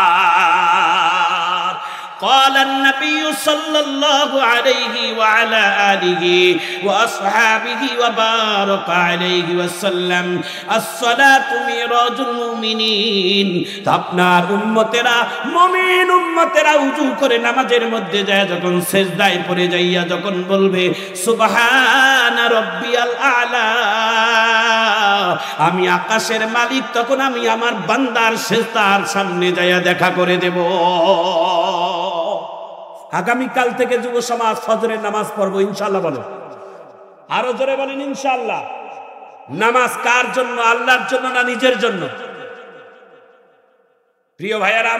A: قال النبي صلى الله عليه وعلى آله وأصحابه وبارك عليه وسلم الصلاة ميراج المؤمنين। আপনার উম্মতেরা, মুমিন উম্মতেরা উযু করে নামাজের মধ্যে যায়, যখন সিজদায় পড়ে যাইয়া যখন বলবে সুবহান রাব্বিয়াল আলা, আমি আকাশের মালিক, তখন আমি আমার বান্দার সিজদার সামনে যাইয়া দেখা করে দেব। আগামীকাল থেকে যুব সমাজ ফজরের নামাজ পড়বো ইনশাআল্লাহ। বলে আরো জোরে বলেন ইনশাআল্লাহ। নামাজ কার জন্য? আল্লাহর জন্য না নিজের জন্য? প্রিয় ভাইয়ারা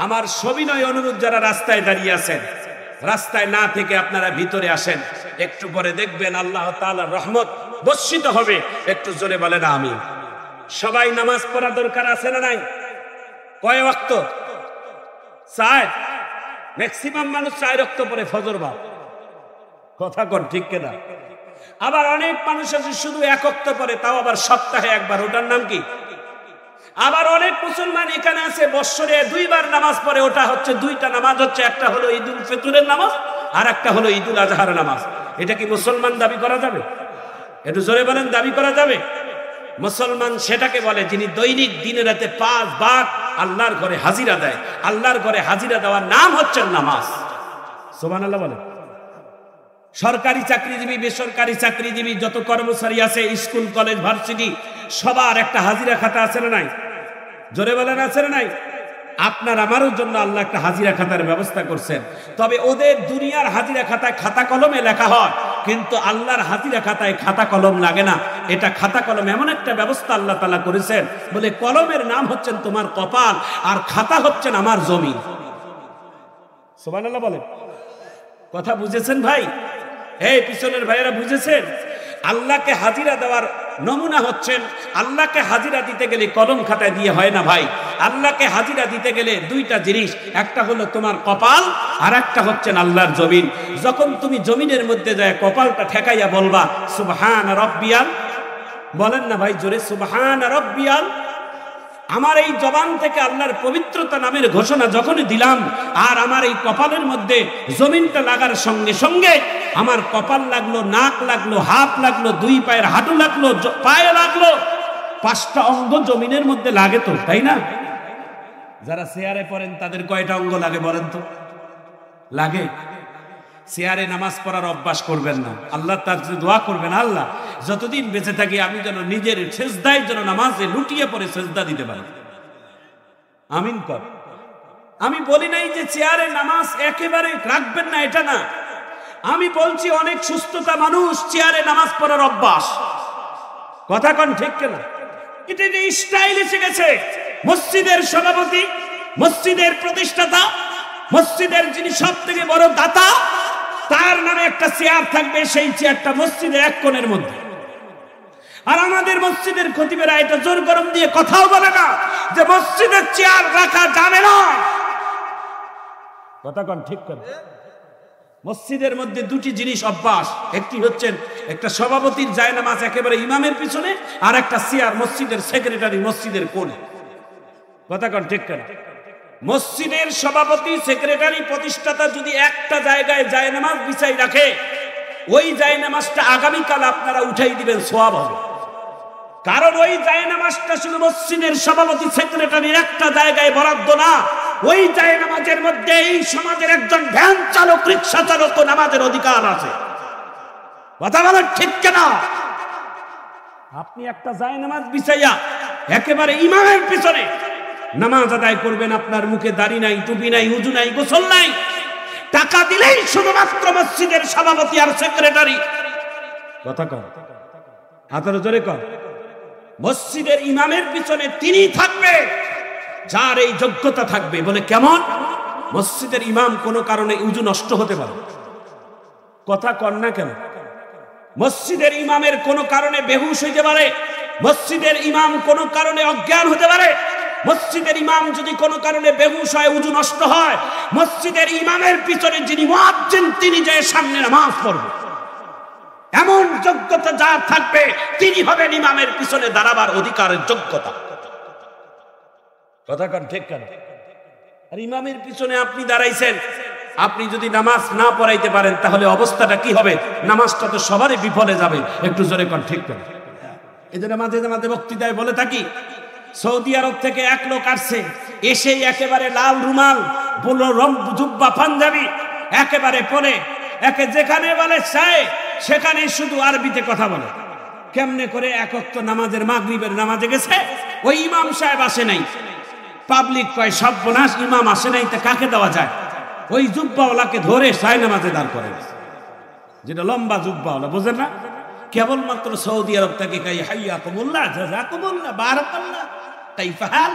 A: আমার সবিনয় অনুরোধ, যারা রাস্তায় দাঁড়িয়ে আছেন, রাস্তায় না থেকে আপনারা ভিতরে আসেন। একটু পরে দেখবেন আল্লাহ তাআলার রহমত বর্ষিত হবে। একটু জোরে বলেন আমিন। সবাই নামাজ পড়া দরকার আছে না নাই? কয় ওয়াক্ত? 4। ম্যাক্সিমাম মানুষ 4 ওয়াক্ত পড়ে ফজর বা কথা কর, ঠিক কিনা? আবার অনেক মানুষ আছে শুধু 1 ওয়াক্ত পড়ে, তাও আবার সপ্তাহে একবার, ওটার নাম কি? আবার অনেক মুসলমান এখানে আছে বছরে 2 বার নামাজ পড়ে, ওটা হচ্ছে 2টা নামাজ, হচ্ছে একটা হলো ঈদুল ফিতরের নামাজ আর একটা হলো ঈদুল আজহার নামাজ। এটা কি মুসলমান দাবি করা যাবে? একটু জোরে বলেন, দাবি করা যাবে? মুসলমান সেটাকে বলে যিনি দৈনিক দিনে রাতে 5 বার আল্লাহর ঘরে হাজিরা দেয়। আল্লাহর ঘরে হাজিরা দেওয়ার নাম হচ্ছে নামাজ। সুবহানাল্লাহ বলেন। সরকারি চাকরিজীবী, বেসরকারি চাকরিজীবী যত কর্মচারী আছে, স্কুল কলেজ ভার্সিটি, সবার একটা হাজিরা খাতা আছে না নাই? জোরে বলেন আছে না নাই? আপনার আমারও জন্য আল্লাহ একটা হাজিরা খাতার ব্যবস্থা করছেন। তবে ওদের দুনিয়ার হাজিরা খাতায় খাতা কলমে লেখা হয়, কিন্তু আল্লাহর হাজিরা খাতায় খাতা কলম লাগে না। এটা খাতা কলম এমন একটা ব্যবস্থা আল্লাহ তাআলা করেছেন, বলে কলমের নাম হচ্ছেন তোমার কপাল, আর খাতা হচ্ছেন আমার জমি। সুবহানাল্লাহ বলেন। কথা বুঝেছেন ভাই? এই পিছনের ভাইয়েরা বুঝেছেন? আল্লাহকে হাজিরা দেওয়ার নমুনা হচ্ছেন আল্লাহকে হাজিরা দিতে গেলে কলম খাতায় দিয়ে হয় না ভাই। আল্লাহকে হাজিরা দিতে গেলে দুইটা জিনিস, একটা হলো তোমার কপাল, আর একটা হচ্ছেন আল্লাহর জমিন। যখন তুমি জমিনের মধ্যে যায় কপালটা ঠেকাইয়া বলবা সুবহান রাব্বিয়াল, বলেন না ভাই জোরে সুবহান রাব্বিয়াল। আমার এই জবান থেকে আল্লাহর পবিত্রতা নামের ঘোষণা যখনই দিলাম, আর আমার এই কপালের মধ্যে জমিনটা লাগার সঙ্গে সঙ্গে আমার কপাল লাগলো, নাক লাগলো, হাত লাগলো, দুই পায়ের হাঁটু লাগলো, পায়ে লাগলো, 5টা অঙ্গ জমিনের মধ্যে লাগে তো, তাই না? যারা চেয়ারে পড়েন তাদের কয়টা অঙ্গ লাগে বলেন তো? লাগে। চেয়ারে নামাজ পড়ার অভ্যাস করবেন না। আল্লাহ তার দোয়া করবেন, আল্লাহ যতদিন বেঁচে থাকি আমি যেন নিজের সেজদায় যেন নামাজে লুটিয়ে পড়ে সেজদা দিতে পারি। আমিন কর। আমি বলি নাই যে চেয়ারে নামাজ একেবারে রাখবেন না, এটা না। আমি বলছি অনেক সুস্থতা মানুষ চেয়ারে নামাজ পড়ার অভ্যাস। কথা কোন ঠিক কিনা? এটা যে স্টাইল এসে গেছে। মসজিদের সভাপতি, মসজিদের প্রতিষ্ঠাতা, মসজিদের যিনি সব থেকে বড় দাতা, তার নামে একটা চেয়ার থাকবে, সেই চেয়ারটা মসজিদের এক কোণের মধ্যে। আর আমাদের মসজিদের খতিবেরা এটা জোর গরম দিয়ে কথাও বলে না যে মসজিদের চেয়ার রাখা যাবে না। কথা কোন ঠিক করে? মসজিদের মধ্যে দুটি জিনিস অভ্যাস, একটি হচ্ছেন একটা সভাপতির জায়নামাজ একেবারে ইমামের পিছনে, আর একটা চেয়ার মসজিদের সেক্রেটারি মসজিদের কোণে। কথা কোন ঠিক করে? মসজিদের সভাপতি, সেক্রেটারি, প্রতিষ্ঠাতা যদি একটা জায়গায় জায়নামাজ বিছাই রাখে, ওই জায়নামাজটা আগামীকাল আপনারা উঠাই দিবেন, সওয়াব হবে। কারণ ওই জায়নামাজটা শুধু মসজিদের সভাপতি, সেক্রেটারির একটা জায়গায় বরাদ্দ না, ওই জায়নামাজের মধ্যে এই সমাজের একজন ভ্যান চালক, রিক্সা চালক নামাজের অধিকার আছে। কথা বলেন ঠিক কিনা? আপনি একটা জায়নামাজ বিছাইয়া একেবারে ইমামের পিছনে নামাজ আদায় করবেন, আপনার মুখে দাড়ি নাই, টুপি নাই, উজু নাই, গোসল নাই, টাকা দিলেই শুধুমাত্র মসজিদের সভাপতি আর সেক্রেটারি। কথা কর, হাতের জোরে কর। মসজিদের ইমামের পিছনে তিনি থাকবে যার এই যোগ্যতা থাকবে। বলে কেমন? মসজিদের ইমাম কোনো কারণে উজু নষ্ট হতে পারে। কথা কর না কেন? মসজিদের ইমামের কোনো কারণে বেহুশ হইতে পারে, মসজিদের ইমাম কোনো কারণে অজ্ঞান হতে পারে, মসজিদের ইমাম যদি কোনো কারণে বেহুশ হয়, উজু নষ্ট হয়, মসজিদের ইমামের পিছনে যিনি মুয়াজ্জিন তিনি যে সামনে নামাজ পড়বে। এমন যোগ্যতা যার থাকবে তিনি হবেন ইমামের পিছনে দাঁড়াবার অধিকারের যোগ্যতা। কথা কান ঠিক কেন? আর ইমামের পিছনে আপনি দাঁড়াইছেন, আপনি যদি নামাজ না পড়াইতে পারেন তাহলে অবস্থাটা কি হবে? নামাজটা তো সবারই বিফলে যাবে। একটু জোরে কন ঠিক কেন? এদের মাঝে মাঝে বক্তৃতায় বলে থাকি, সৌদি আরব থেকে এক লোক আসছে, এসে একেবারে লাল রুমাল, জুব্বা, পাঞ্জাবি একেবারে পরে, একে যেখানে বলে চায় সেখানে শুধু আরবিতে কথা বলে। কেমনে করে? এক ওয়াক্ত নামাজের মাগরিবের নামাজে গেছে, ওই ইমাম সাহেব আসে নাই। পাবলিক কয় সর্বনাশ, ইমাম আসে নাই, তা কাকে দেওয়া যায়? ওই জুব্বাওয়ালাকে ধরে সায় নামাজে দাঁড় করে, যেটা লম্বা জুব্বাওয়ালা, বোঝেন না? কেবলমাত্র সৌদি আরব থেকে হাইয়াকুমুল্লাহ, জাযাকুমুল্লাহ, বারাকাল্লাহ, কাইফা হাল,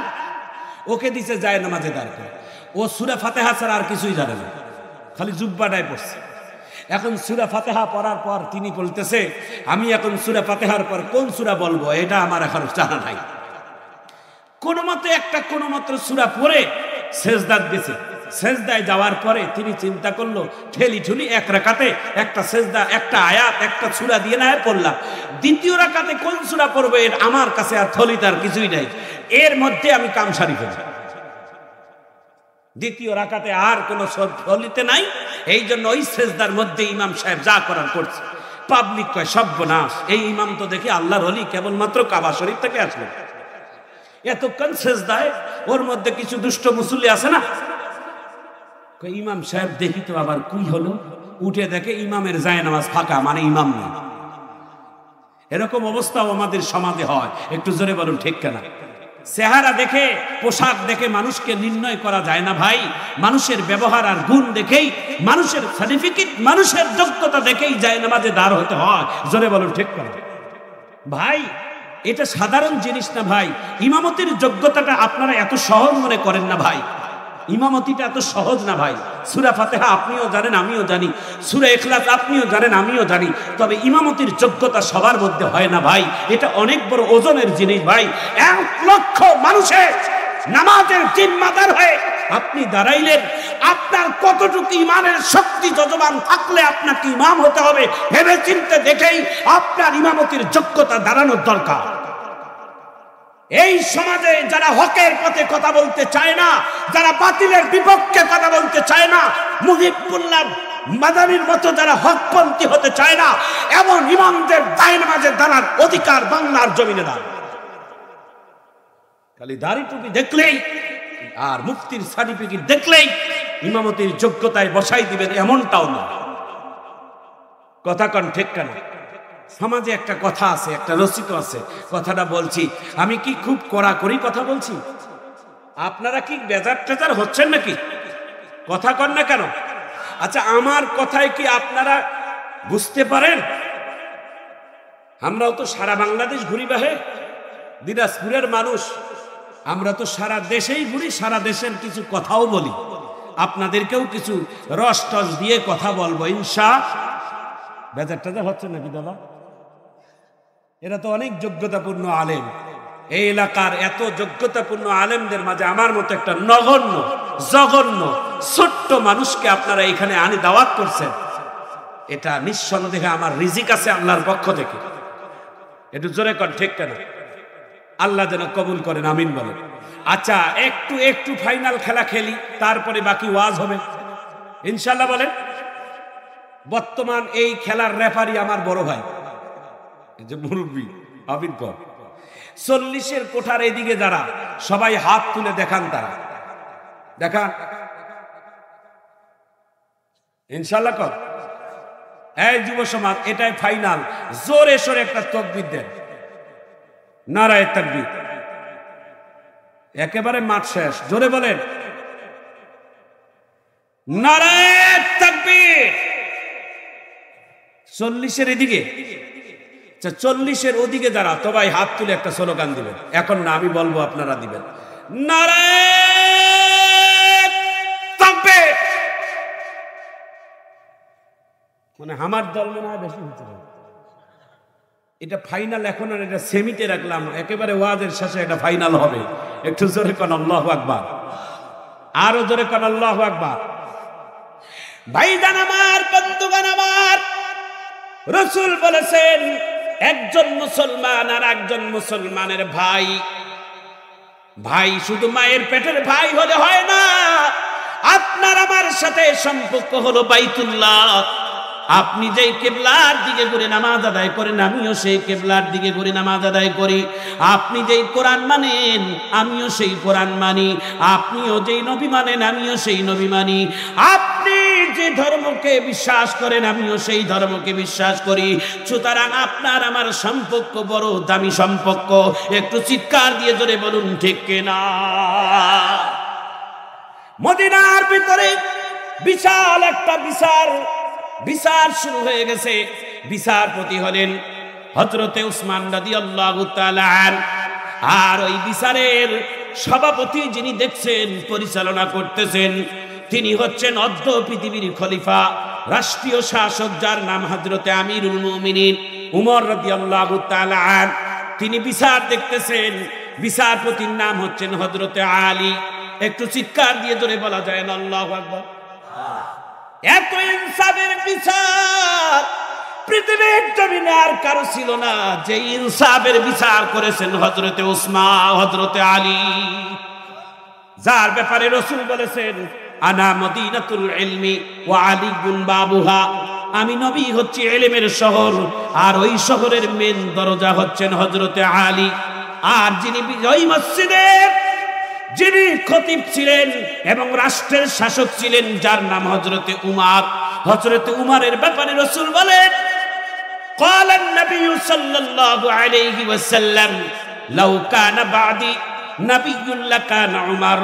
A: ওকে দিছে যায় নামাজে দাঁড় করে। ও সূরা ফাতিহা ছাড়া আর কিছুই জানে না, খালি জুব্বাটাই পড়ছে। এখন সূরা ফাতিহা পড়ার পর তিনি বলতেছে, আমি এখন সূরা ফাতিহার পর কোন সূরা বলবো এটা আমার এখন জানা নাই। কোন মতে একটা কোন মাত্র সূরা পড়ে সেজদাত গেছে। সেজদায় যাওয়ার পরে তিনি চিন্তা করলো, ঠেলি ঠুলি এক রাকাতে একটা সেজদা, একটা আয়াত, একটা সূরা দিয়ে না পড়লাম, দ্বিতীয় রাকাতে কোন সূরা পড়বো এর আমার কাছে আর থলিতার কিছুই নাই, এর মধ্যে আমি কাম সারি ফেলি। দ্বিতীয় রাকাতে আর কোন থলিতে নাই, এই জন্য ওই সেজদার মধ্যে ইমাম সাহেব যা করার করছে। পাবলিক কয় সর্বনাশ, এই ইমাম তো দেখি আল্লাহর ওলি, কেবলমাত্র কাবা শরীফ থেকে আসলো, এতক্ষণ সেজদায় ওর মধ্যে কিছু দুষ্ট মুসল্লি আছে না। ইমাম সাহেব দেখি তো আবার কি হলো, উঠে দেখে ইমামের জায়নামাজ ফাঁকা, মানে ইমাম নেই। এরকম অবস্থাও আমাদের সমাজে হয়। একটু জোরে বলুন ঠিক কিনা? চেহারা দেখে, পোশাক দেখে মানুষকে নির্ণয় করা যায় না ভাই। মানুষের ব্যবহার আর গুণ দেখেই, মানুষের সার্টিফিকেট, মানুষের যোগ্যতা দেখেই জায়নামাজে দাঁড় হতে হয়। জোরে বলুন ঠিক কিনা? ভাই এটা সাধারণ জিনিস না ভাই। ইমামতির যোগ্যতাটা আপনারা এত সহজ মনে করেন না ভাই, ইমামতিটা এত সহজ না ভাই। সূরা ফাতিহা আপনিও জানেন, আমিও জানি, সূরা ইখলাস আপনিও জানেন, আমিও জানি। তবে ইমামতির যোগ্যতা সবার মধ্যে হয় না ভাই, এটা অনেক বড় ওজনের জিনিস ভাই। 1 লক্ষ মানুষের নামাজের জিম্মাদার হয়ে আপনি দাঁড়াইলেন, আপনার কতটুকু ইমানের শক্তি যজমান থাকলে আপনাকে ইমাম হতে হবে ভেবে চিন্তে দেখেই আপনার ইমামতির যোগ্যতা দাঁড়ানোর দরকার। এই সমাজে যারা হকের পথে কথা বলতে চায় না, যারা বাতিলের বিপক্ষে কথা বলতে চায় না, মুহিবুল্লাহ মাদানির মতো যারা হকপন্থী হতে চায় না, এমন ইমামদের দায়ের মাঝে দাঁড়ার অধিকার বাংলার জমিনে না। খালি দাড়ি টুপি দেখলেই আর মুফতির সার্টিফিকেট দেখলেই ইমামতির যোগ্যতায় বসাই দিবেন এমনটাও না। কথা কন ঠিক কেন? সমাজে একটা কথা আছে, একটা রচিত আছে, কথাটা বলছি। আমি কি খুব কড়াকড়ি কথা বলছি? আপনারা কি বেজার টেজার হচ্ছেন নাকি? কথা কন না কেন? আচ্ছা, আমার কথায় কি আপনারা বুঝতে পারেন? আমরাও তো সারা বাংলাদেশ ঘুরি বাহে, দিনাজপুরের মানুষ, আমরা তো সারা দেশেই ঘুরি, সারা দেশের কিছু কথাও বলি, আপনাদেরকেও কিছু রস টস দিয়ে কথা বলবো ইনশা। বেজার টেজার হচ্ছে নাকি দাদা? এরা তো অনেক যোগ্যতাপূর্ণ আলেম, এই এলাকার এত যোগ্যতাপূর্ণ আলেমদের মাঝে আমার মতো একটা নগণ্য জঘন্য ছোট্ট মানুষকে আপনারা এখানে আনি দাওয়াত করছেন, এটা নিঃসন্দেহে আমার রিজিক আছে আল্লাহর পক্ষ থেকে। একটু জোরে কর ঠিক কেন? আল্লাহ যেন কবুল করেন, আমিন বলেন। আচ্ছা, একটু একটু ফাইনাল খেলা খেলি, তারপরে বাকি ওয়াজ হবে ইনশাল্লাহ বলেন। বর্তমান এই খেলার রেফারি আমার বড় ভাই, যে মুরব্বী আমিন কর। 40-এর কোঠার এদিকে যারা সবাই হাত তুলে দেখান, তারা দেখান ইনশাল্লাহ কর। এই যুব সমাজ, এটাই ফাইনাল। জোরে সোরে একটা তাকবীর দেন, নারায়ে তাকবীর। একেবারে মাঠ শেষ, জোরে বলেন নারায়ে তাকবীর। 40-এর এদিকে, 40-এর ওদিকে যারা সবাই হাত তুলে একটা স্লোগান দিবেন। এখন না, আমি বলবো আপনারা দিবেন নারায়ে তাকবীর। মানে আমার দল মনে হয় বেশি হচ্ছে। এটা ফাইনাল এখন, আর এটা সেমিতে রাখলাম, একেবারে ওয়াজের শেষে এটা ফাইনাল হবে। একটু জোরে কোন আল্লাহু আকবার, আরো জোরে কোন আল্লাহু আকবার। ভাইজান আমার, বন্ধুগণ আমার, রাসূল বলেছেন একজন মুসলমান আর একজন মুসলমানের ভাই, ভাই শুধু মায়ের পেটের ভাই হলে হয় না। আপনার আমার সাথে সম্পর্ক হলো বাইতুল্লাহ। আপনি যেই কিবলার দিকে ঘুরে নামাজ আদায় করেন, আমিও সেই কিবলার দিকে ঘুরে নামাজ আদায় করি। আপনি যেই কোরআন মানেন, আমিও সেই কোরআন মানি। আপনিও যেই নবী মানেন, আমিও সেই নবী মানি। আপনি যে ধর্মকে বিশ্বাস করেন, আমিও সেই ধর্মকে বিশ্বাস করি। সুতরাং আপনার আমার সম্পর্ক বড় দামি সম্পর্ক। একটু চিৎকার দিয়ে জোরে বলুন ঠিক কিনা? মদিনার ভিতরে বিশাল একটা বিচার শুরু হয়ে গেছে। বিচারপতি হলেন হযরতে উসমান রাদিয়াল্লাহু তাআলা আনহু। আর ওই বিচারের সভাপতি যিনি দেখছেন, পরিচালনা করতেছেন, তিনি হচ্ছেন অদ্য পৃথিবীর খলিফা, রাষ্ট্রীয় শাসক, যার নাম হযরতে আমিরুল মুমিনিন উমর রাদিয়াল্লাহু তাআলা আনহু। তিনি বিচার দেখতেছেন। বিচারপতির নাম হচ্ছেন হযরতে আলী। একটু চিৎকার দিয়ে জোরে বলা যায় না আল্লাহু আকবার? এত ইনসাফের বিচার পৃথিবীর জমিনে আর কারো ছিল না, যে ইনসাফের বিচার করেছেন হযরতে উসমান, হযরতে আলী, যার ব্যাপারে রাসূল বলেছেন আনা মদিনাতুল ইলমি ওয়া আলীউন বাবুহা। আমি নবী হচ্ছি ইলমের শহর, আর ওই শহরের মেন দরজা হচ্ছেন হযরতে আলী। আর যিনি ওই মসজিদের যিনি খতিব ছিলেন এবং রাষ্ট্রের শাসক ছিলেন, যার নাম হযরতে উমর। হযরতে উমরের ব্যাপারে রাসূল বলেন قال النبي صلى الله عليه وسلم لو كان بعدي نبي لكان عمر।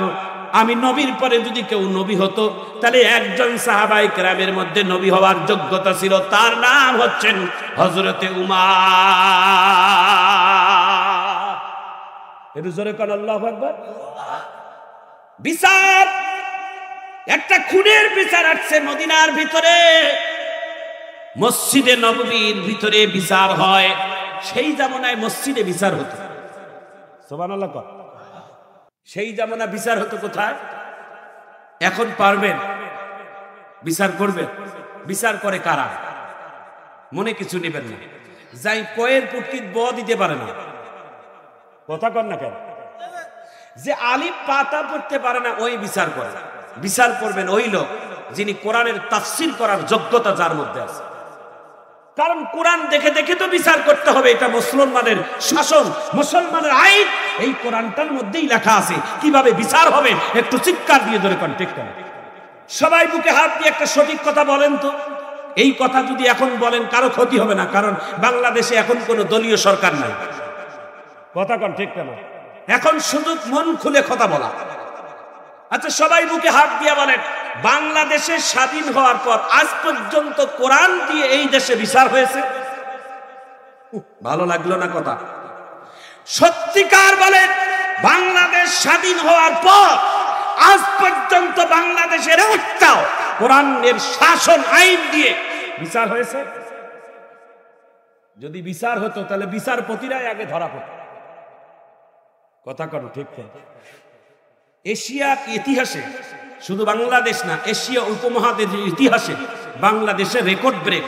A: আমি নবীর পরে যদি কেউ নবী হতো, তাহলে একজন সাহাবায়ে কেরামের মধ্যে নবী হওয়ার যোগ্যতা ছিল, তার নাম হচ্ছেন হযরতে উমর। এর জোরে কোন আল্লাহু আকবার। বিচার একটা খুনের বিচার আসছে মদিনার ভিতরে, মসজিদে নববীর ভিতরে বিচার হয়। সেই জামানায় মসজিদে বিচার হতো, সুবহানাল্লাহ। সেই জামানা বিচার হতো কোথায়? এখন পারবেন বিচার করবেন? বিচার করে কারা? মনে কিছু নেবেন না, যাই পয়ের পুটকিত ব দিতে পারে না, কথা কর না কেন? যে আলিফ পাতা পড়তে পারে না ওই বিচার করে। বিচার করবেন ওই লোক যিনি কোরআনের তাফসীর করার যোগ্যতা যার মধ্যে আছে। কারণ কোরআন দেখে দেখে তো বিচার করতে হবে, এটা মুসলমানের শাসন, মুসলমানের আইন। এই কোরআনটার মধ্যেই লেখা আছে কিভাবে বিচার হবে। একটু চিৎকার দিয়ে ধরে কোন ঠিক কেন? সবাই বুকে হাত দিয়ে একটা সঠিক কথা বলেন তো। এই কথা যদি এখন বলেন কারো ক্ষতি হবে না, কারণ বাংলাদেশে এখন কোনো দলীয় সরকার নাই, কথা কোন ঠিক কেন? এখন শুধু মন খুলে কথা বলা। আচ্ছা সবাই বুকে হাত দিয়ে বলেন, বাংলাদেশে স্বাধীন হওয়ার পর আজ পর্যন্ত কোরআন দিয়ে এই দেশে বিচার হয়েছে? ভালো লাগলো না কথা? সত্যিকার বলেন, বাংলাদেশ স্বাধীন হওয়ার পর আজ পর্যন্ত বাংলাদেশের একটাও কোরআনের শাসন আইন দিয়ে বিচার হয়েছে? যদি বিচার হতো তাহলে বিচারপতিরাই আগে ধরা পড়ত, কথা কন ঠিক? এশিয়ার ইতিহাসে, শুধু বাংলাদেশ না, এশিয়া উপমহাদেশের ইতিহাসে বাংলাদেশের রেকর্ড ব্রেক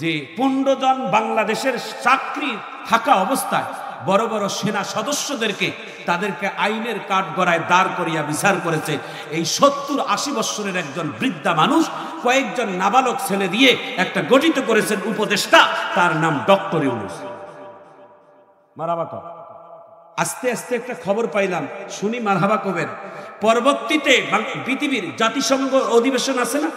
A: যে 15 জন বাংলাদেশের চাকরি থাকা অবস্থায় বড় বড় সেনা সদস্যদেরকে তাদেরকে আইনের কাঠগড়ায় দাঁড় করিয়া বিচার করেছে এই 70-80 বছরের একজন বৃদ্ধা মানুষ। কয়েকজন নাবালক ছেলে দিয়ে একটা গঠিত করেছেন উপদেষ্টা, তার নাম ডক্টর ইউনূস। মারহাবা কর। আস্তে আস্তে একটা খবর পাইলাম, শুনি মারহাবা কবেন। পরবর্তীতে পৃথিবীর জাতিসংঘ অধিবেশন আছে না,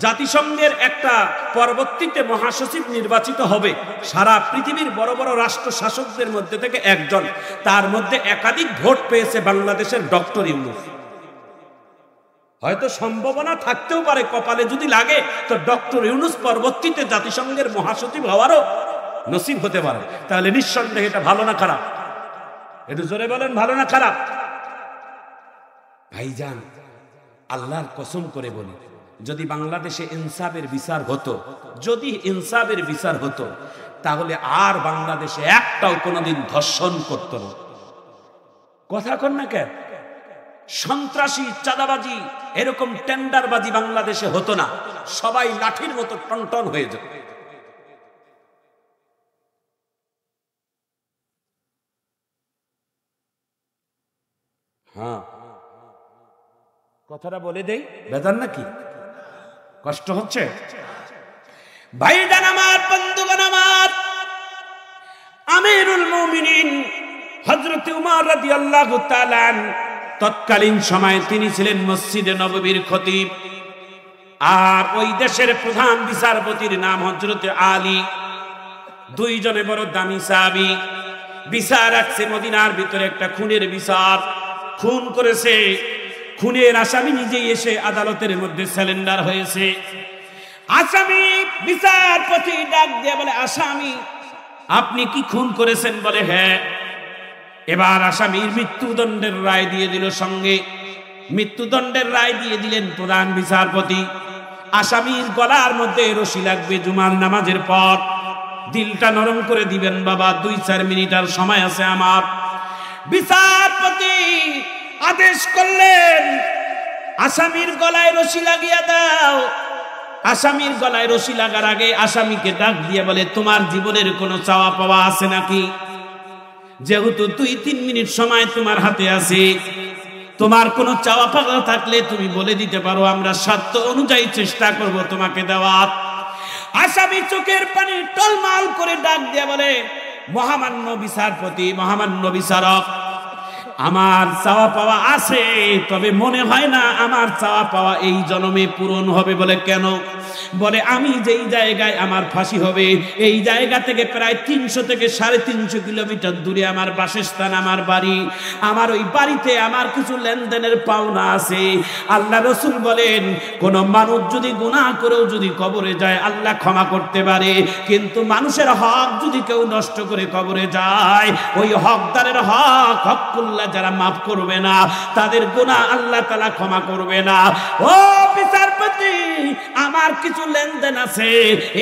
A: জাতিসংঘের একটা পরবর্তীতে মহাসচিব নির্বাচিত হবে সারা পৃথিবীর বড় বড় রাষ্ট্র শাসকদের মধ্যে থেকে একজন। তার মধ্যে একাধিক ভোট পেয়েছে বাংলাদেশের ডক্টর ইউনূস। হয়তো সম্ভাবনা থাকতেও পারে, কপালে যদি লাগে তো ডক্টর ইউনূস পরবর্তীতে জাতিসংঘের মহাসচিব হওয়ারও নসিব হতে পারে। তাহলে নিঃসন্দেহে এটা ভালো না খারাপ? একটু জোরে বলেন, ভালো না খারাপ? ভাইজান, আল্লাহর কসম করে বলি, যদি বাংলাদেশে ইনসাফের বিচার হতো, যদি ইনসাফের বিচার হতো, তাহলে আর বাংলাদেশে একটাও কোনোদিন ধর্ষণ করতো না, কথা কন না কেন? সন্ত্রাসী, চাঁদাবাজি, এরকম টেন্ডারবাজি বাংলাদেশে হতো না, সবাই লাঠির মতো টনটন হয়ে যেত। হ্যাঁ, কথাটা বলে দেই, বেজান নাকি? কষ্ট হচ্ছে? ভাইজান আমার, বন্ধুগণ আমার, আমিরুল মুমিনিন হযরত উমর রাদিয়াল্লাহু তাআলা তৎকালীন সময়ে তিনি ছিলেন মসজিদে নববীর খতিব, আর ওই দেশের প্রধান বিচারপতির নাম হযরত আলী। দুইজনে বড় দামি সাহাবী। বিচার আছে মদিনার ভিতরে, একটা খুনের বিচার। খুন করেছে, খুনের আসামি নিজেই এসে আদালতের মধ্যে সারেন্ডার হয়েছে। আসামি বিচারপতি ডাক দিয়ে বলে, আসামি আপনি কি খুন করেছেন? বলে হ্যাঁ। এবার আসামির মৃত্যুদণ্ডের রায় দিয়ে দিল, সঙ্গে মৃত্যুদণ্ডের রায় দিয়ে দিলেন প্রধান বিচারপতি। আসামির গলার মধ্যে রশি লাগবে জুমার নামাজের পর। দিলটা নরম করে দিবেন বাবা, 2-4 মিনিট আর সময় আছে আমার। বিচারপতি আদেশ করলেন, আসামির গলায় রশি লাগিয়ে দাও। আসামির গলায় রশি লাগার আগে আসামিকে ডাক দিয়ে বলে, তোমার জীবনের কোনো চাওয়া পাওয়া আছে নাকি? যেহেতু 2-3 মিনিট সময় তোমার হাতে আছে, তোমার কোনো চাওয়া পাওয়া থাকলে তুমি বলে দিতে পারো, আমরা শর্ত অনুযায়ী চেষ্টা করব তোমাকে দেওয়ার। আসামি চোখের পানি টলমাল করে ডাক দিয়ে বলে, মহামান্য বিচারপতি, মহামান্য বিচারক, আমার চাওয়া পাওয়া আছে, তবে মনে হয় না আমার চাওয়া পাওয়া এই জন্মে পূরণ হবে। বলে কেন? বলে আমি যেই জায়গায় আমার ফাঁসি হবে এই জায়গা থেকে প্রায় 300 থেকে 350 কিলোমিটার দূরে আমার বাসস্থান, আমার বাড়ি। আমার ওই বাড়িতে আমার কিছু লেনদেনের পাওনা আছে। আল্লাহ রাসূল বলেন, কোন মানুষ যদি গুনাহ করেও যদি কবরে যায় আল্লাহ ক্ষমা করতে পারে, কিন্তু মানুষের হক যদি কেউ নষ্ট করে কবরে যায়, ওই হকদারের হক হকুল্লাহ যারা মাফ করবে না, তাদের গুনাহ আল্লাহ তাআলা ক্ষমা করবে না। ও বিচারপতি, আমার কিছু লেনদেন আছে,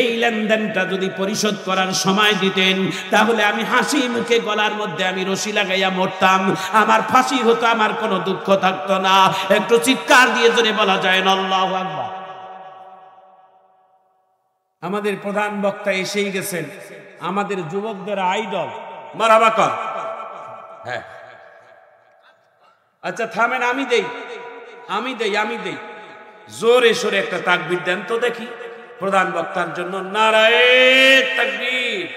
A: এই লেনদেনটা যদি পরিশোধ করার সময় দিতেন তাহলে আমি হাসি মুখে গলার মধ্যে আমি রশি লাগাইয়া মরতাম, আমার ফাঁসি হতো, আমার কোনো দুঃখ থাকতো না। একটু চিৎকার দিয়ে জোরে বলা যায় না আল্লাহু আকবার। আমাদের প্রধান বক্তা এসেই গেছেন, আমাদের যুবকদের আইডল। মারহাবা কর। হ্যাঁ আচ্ছা থামেন, আমি দেই জোরে সোরে একটা তাকবীর দেন তো দেখি প্রধান বক্তার জন্য। নারায়ে তাকবীর।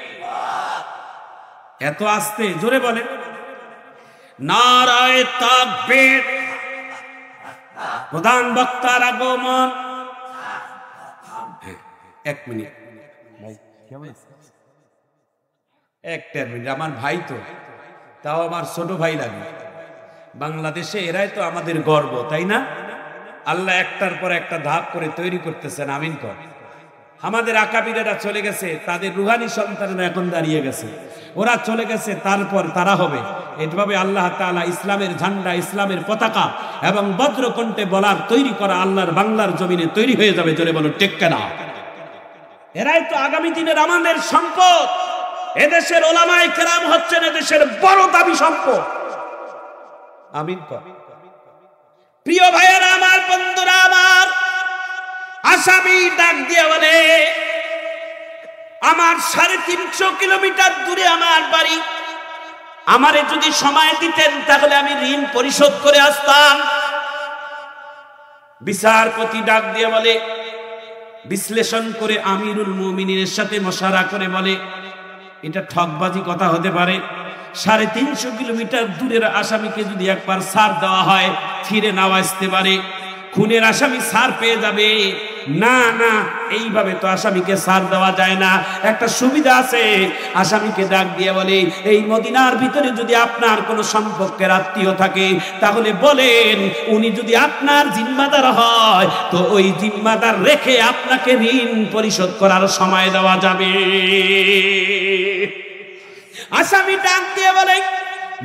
A: এত আস্তে জোরে বলেন, নারায়ে তাকবীর। প্রধান বক্তার আগমন। এক মিনিট ভাই, একটা মিনিট, আমার ভাই তো, তাও আমার ছোট ভাই লাগে। বাংলাদেশে এরাই তো আমাদের গর্ব, তাই না? আল্লাহ একটার পর একটা ধাপ করে তৈরি করতেছেন, আমিন কর। আমাদের আকাবিরেরা চলে গেছে, তাদের রুহানি সন্তানেরা এখন দাঁড়িয়ে গেছে, ওরা চলে গেছে, তারপর তারা হবে। এভাবে আল্লাহ তাআলা ইসলামের ঝান্ডা, ইসলামের পতাকা এবং বজ্রকণ্ঠে বলার তৈরি করা আল্লাহর বাংলার জমিনে তৈরি হয়ে যাবে। জোরে বলো ঠিক কিনা? এরাই তো আগামী দিনের আমাদের সম্পদ। এদেশের ওলামায়ে কেরাম হচ্ছেন এদেশের বড় দাবি সম্পদ, আমিন কর। প্রিয় ভাইয়েরা আমার, বন্ধুরা আমার, আসামি ডাক দিয়ে বলে, আমার 350 কিলোমিটার দূরে আমার বাড়ি, আমারে যদি সময় দিতেন তাহলে আমি ঋণ পরিশোধ করে আসতাম। বিচারপতি ডাক দিয়ে বলে, বিশ্লেষণ করে আমিরুল মুমিনের সাথে মশারা করে বলে, এটা ঠকবাজি কথা হতে পারে। 350 কিলোমিটার দূরের আসামিকে যদি একবার ছাড় দেওয়া হয়, ফিরে নাও আসতে পারে, খুনের আসামি ছাড় পেয়ে যাবে। না না, এইভাবে তো আসামিকে ছাড় দেওয়া যায় না, একটা সুবিধা আছে। আসামিকে ডাক দিয়ে বলে, এই মদিনার ভিতরে যদি আপনার কোনো সম্পর্কের আত্মীয় থাকে তাহলে বলেন, উনি যদি আপনার জিম্মাদার হয় তো ওই জিম্মাদার রেখে আপনাকে ঋণ পরিশোধ করার সময় দেওয়া যাবে। আসামি ডাক দিয়ে বলে,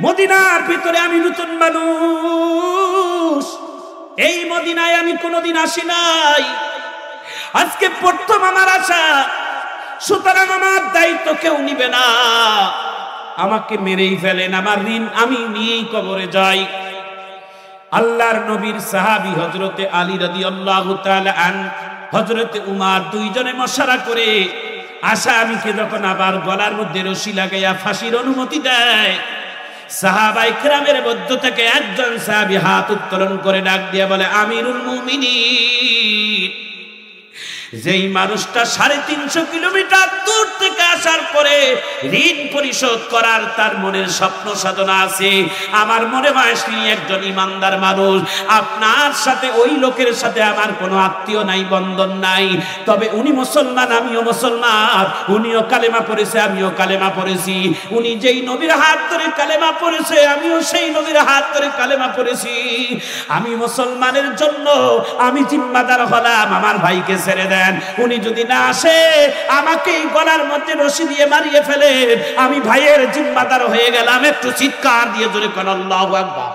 A: মদিনার ভিতরে আমি নতুন মানুষ, এই মদিনায় আমি কোনোদিন আসি নাই, আজকে প্রথম আমার আশা, সুতরাং আমার দায়িত্ব কেউ নিবে না, আমাকে মেরেই ফেলেন, আমার ঋণ আমি নিয়েই কবরে যাই। আল্লাহর নবীর সাহাবী হযরতে আলী রাদিয়াল্লাহু তাআলা আনহু, হযরতে উমর দুইজনে মশারা করে আসামিকে যখন আবার গলার মধ্যে রশি লাগাইয়া ফাঁসির অনুমতি দেয়, সাহাবায়ে কেরামের মধ্য থেকে একজন সাহাবী হাত উত্তোলন করে ডাক দিয়ে বলে, আমিরুল মুমিনিন, যেই মানুষটা 350 কিলোমিটার দূর থেকে আসার পরে ঋণ পরিশোধ করার তার মনের স্বপ্ন সাধনা আছে, আমার মনে হয় তিনি একজন ইমানদার মানুষ। আপনার সাথে ওই লোকের সাথে আমার কোনো আত্মীয় নাই, বন্ধন নাই, তবে উনি মুসলমান, আমিও মুসলমান, উনিও কালেমা পড়েছে, আমিও কালেমা পড়েছি, উনি যেই নবীর হাত ধরে কালেমা পড়েছে আমিও সেই নবীর হাত ধরে কালেমা পড়েছি, আমি মুসলমানের জন্য আমি জিম্মাদার হলাম, আমার ভাইকে ছেড়ে দেন, উনি যদি না আসে আমাকে গলার মধ্যে রশি দিয়ে মারিয়ে ফেলে, আমি ভাইয়ের জিম্মাদার হয়ে গেলাম। একটু চিৎকার দিয়ে জোরে কোন আল্লাহু আকবার।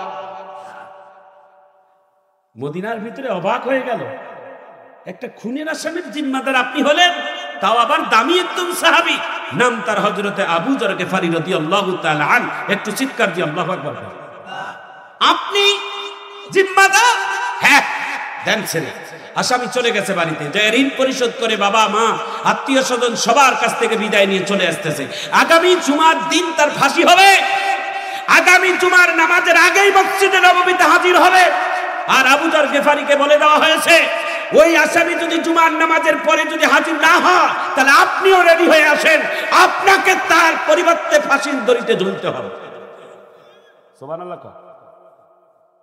A: মদিনার ভিতরে অবাক হয়ে গেল, একটা খুনের আসামির জিম্মাদার আপনি হলেন, তাও আবার দামি একদম সাহাবী, নাম তার হযরতে আবু যর গিফারি রাদিয়াল্লাহু তাআলা আন। একটু চিৎকার দিয়ে আল্লাহু আকবার। আপনি জিম্মাদার? হ্যাঁ দেন ছেলে। আসামি চলে গেছে বাড়িতে, যে ঋণ পরিশোধ করে বাবা মা আত্মীয় স্বজন সবার কাছ থেকে বিদায় নিয়ে চলে আসতেছে। আগামী জুমার দিন তার ফাঁসি হবে, আগামী জুমার নামাজের আগেই মসজিদে নববীতে হাজির হবে। আর আবু যর গিফারিকে বলে দেওয়া হয়েছে, ওই আসামি যদি জুমার নামাজের পরে যদি হাজির না হয় তাহলে আপনিও রেডি হয়ে আসেন, আপনাকে তার পরিবর্তে ফাঁসির দড়িতে ঝুলতে হবে। সুবহানাল্লাহ।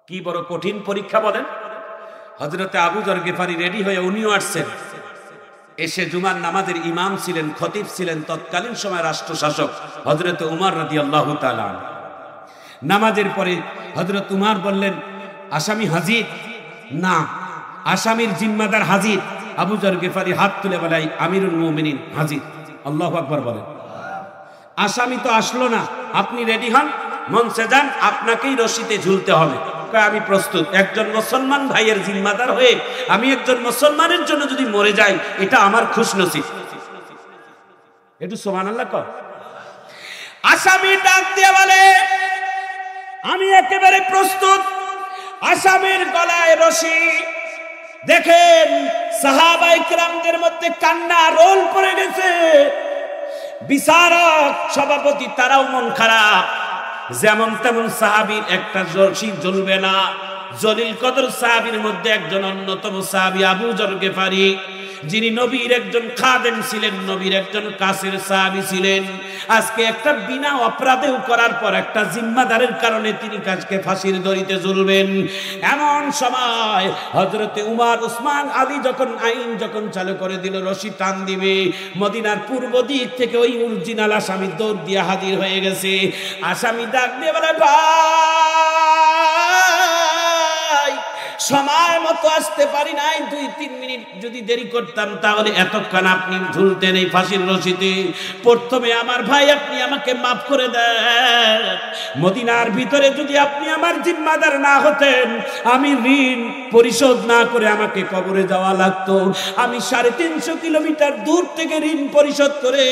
A: কি বড় কঠিন পরীক্ষা বলেন। হযরতে আবু যর গিফারি রেডি হয়ে উনিও আসছেন, এসে জুমার নামাজের ইমাম ছিলেন, খতিব ছিলেন তৎকালীন সময় রাষ্ট্র শাসক হযরতে উমর রাদিয়াল্লাহু তাআলা। নামাজের পরে হযরত উমর বললেন, আসামি হাজির? না। আসামির জিম্মাদার হাজির? আবু যর গিফারি হাত তুলে বলে, আমিরুল মুমিনিন হাজির। আল্লাহু আকবার বলেন। আসামি তো আসলো না, আপনি রেডি হন, মঞ্চে যান, আপনাকেই রশিতে ঝুলতে হবে। আমি প্রস্তুত। একজন মুসলমান ভাইয়ের জিম্মাদার হয়ে আমি একজন মুসলমানের জন্য যদি মরে যাই, এটা আমার খুশনসিব। একটু সুবহানাল্লাহ কর। আসামি ডাক দিয়ে বলে, আমি একেবারে প্রস্তুত। আসামির গলায় রশি। দেখেন সাহাবায়ে কেরামদের মধ্যে কান্না রোল পড়ে গেছে। বিচারক সভাপতি তারাও মন খারাপ। যেমন তেমন সাহাবীর একটা রশি জ্বলবে না। জলিল কদর সাহাবীর মধ্যে একজন অন্যতম সাহাবী আবু যর গিফারি, যিনি নবীর একজন খাদেম ছিলেন, নবীর একজন কাছের সাহাবী ছিলেন। আজকে একটা বিনা অপরাধেও করার পর একটা জিম্মাদারের কারণে তিনি কাজকে ফাঁসির দড়িতে ঝুলবেন। এমন সময় হযরতে উমর, উসমান, আলী যখন আইন চালু করে দিল রশি টান দিবে, মদিনার পূর্ব দিক থেকে ওই অরিজিনাল আসামি দৌড় দিয়ে হাজির হয়ে গেছে। আসামি ডাক দিয়ে বলে, ভাই সময় মতো আসতে পারি নাই, 2-3 মিনিট যদি দেরি করতাম তাহলে এতক্ষণ আপনি ঝুলতেন এই ফাঁসির রশিতে। প্রথমে আমার ভাই আপনি আমাকে মাফ করে দেন। মদিনার ভিতরে যদি আপনি আমার জিম্মাদার না হতেন, আমি ঋণ পরিশোধ না করে আমাকে কবরে যাওয়া লাগতো। আমি 350 কিলোমিটার দূর থেকে ঋণ পরিশোধ করে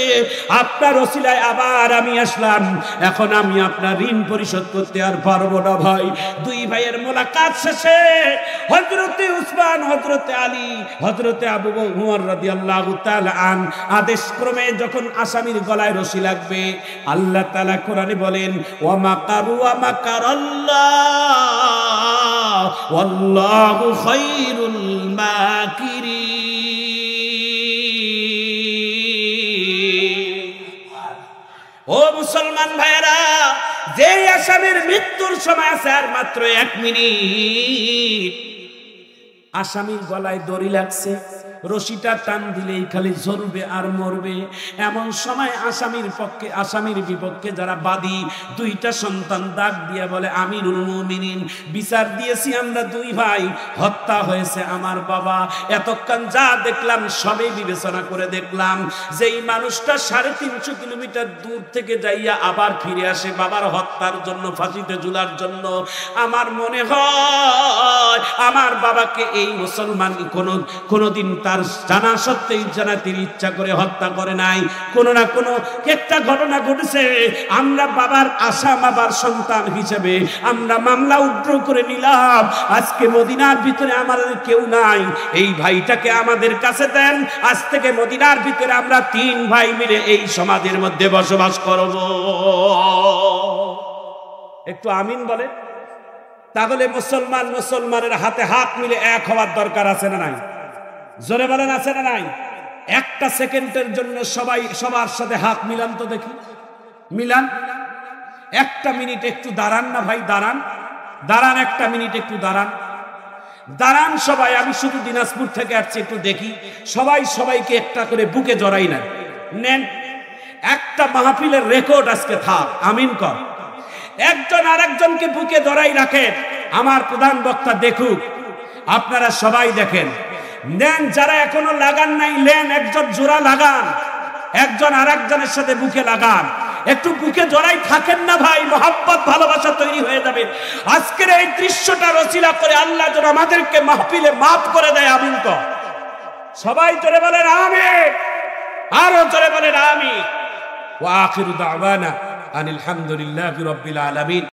A: আপনার ওসিলায় আবার আমি আসলাম। এখন আমি আপনার ঋণ পরিশোধ করতে আর পারবো না ভাই। দুই ভাইয়ের মোলাকাত শেষে হযরতে উসমান, হযরতে আলী, হযরতে আবু বকর রাদিয়াল্লাহু তাআলা আন আদেশ ক্রমে যখন আসামির গলায় রশি লাগবে, আল্লাহ তাআলা কোরআনে বলেন, ওয়া মাকারু ওয়া মাকারাল্লাহ ওয়াল্লাহু খায়রুল মাকিরিন। ও মুসলমান ভাইরা, যে আসামির মৃত্যুর সময় আছে আর মাত্র 1 মিনিট, আসামির গলায় দড়ি লাগছে, রশিটা টান দিলেই খালি ঝরবে আর মরবে। এমন সময় আসামির বিপক্ষে যারা বাদী, 2টা সন্তান ডাক দিয়ে বলে, আমিরুল মুমিনিন, বিচার দিয়েছি আমরা 2 ভাই, হত্যা হয়েছে আমার বাবা। এতক্ষণ যা দেখলাম সবই বিবেচনা করে দেখলাম, যেই মানুষটা 350 কিলোমিটার দূর থেকে যাইয়া আবার ফিরে আসে বাবার হত্যার জন্য, ফাঁসিতে ঝুলার জন্য, আমার মনে হয় আমার বাবাকে এই মুসলমান কোনোদিন তার জানা সত্ত্বেই তিনি ইচ্ছা করে হত্যা করে নাই। কোনো না কোনো একটা ঘটনা ঘটেছে। আমরা বাবার বাবার সন্তান হিসেবে আমরা মামলা উদ্র করে নিলাম। আজকে মদিনার ভিতরে আমাদের কেউ নাই, এই ভাইটাকে আমাদের কাছে দেন। আজ থেকে মদিনার ভিতরে আমরা 3 ভাই মিলে এই সমাজের মধ্যে বসবাস করব। একটু আমিন বলে। তাহলে মুসলমানের হাতে হাত মিলে এক হওয়ার দরকার আছে না নাই? জোরে বলেন, আছে না নাই? একটা সেকেন্ডের জন্য সবার সাথে হাত মিলান তো দেখি, মিলান। 1 মিনিট একটু দাঁড়ান না ভাই, দাঁড়ান 1 মিনিট একটু দাঁড়ান সবাই। আমি শুধু দিনাজপুর থেকে আসছি, একটু দেখি সবাইকে একটা করে বুকে জড়াই নেন। একটা মাহফিলের রেকর্ড আজকে থাক, আমিন কর। একজন আরেকজনকে বুকে জড়াই রাখেন, আমার প্রধান বক্তা দেখুক, আপনারা সবাই দেখেন। নেন, যারা এখনো লাগান নাই নেন, একজন জোড়া লাগান, একজন আরেকজনের সাথে বুকে লাগান। একটু বুকে জড়াই থাকেন না ভাই, মহব্বত ভালোবাসা তৈরি হয়ে যাবে। আজকের এই দৃশ্যটা রচিলা করে আল্লাহ যেন আমাদেরকে মাহফিলে মাফ করে দেয়, আমিন তো। সবাই জোরে বলেন আমিন, আরো জোরে বলেন আমিন। ওয়া আখিরু দাওয়ানা আনিল হামদুলিল্লাহি রাব্বিল আলামিন।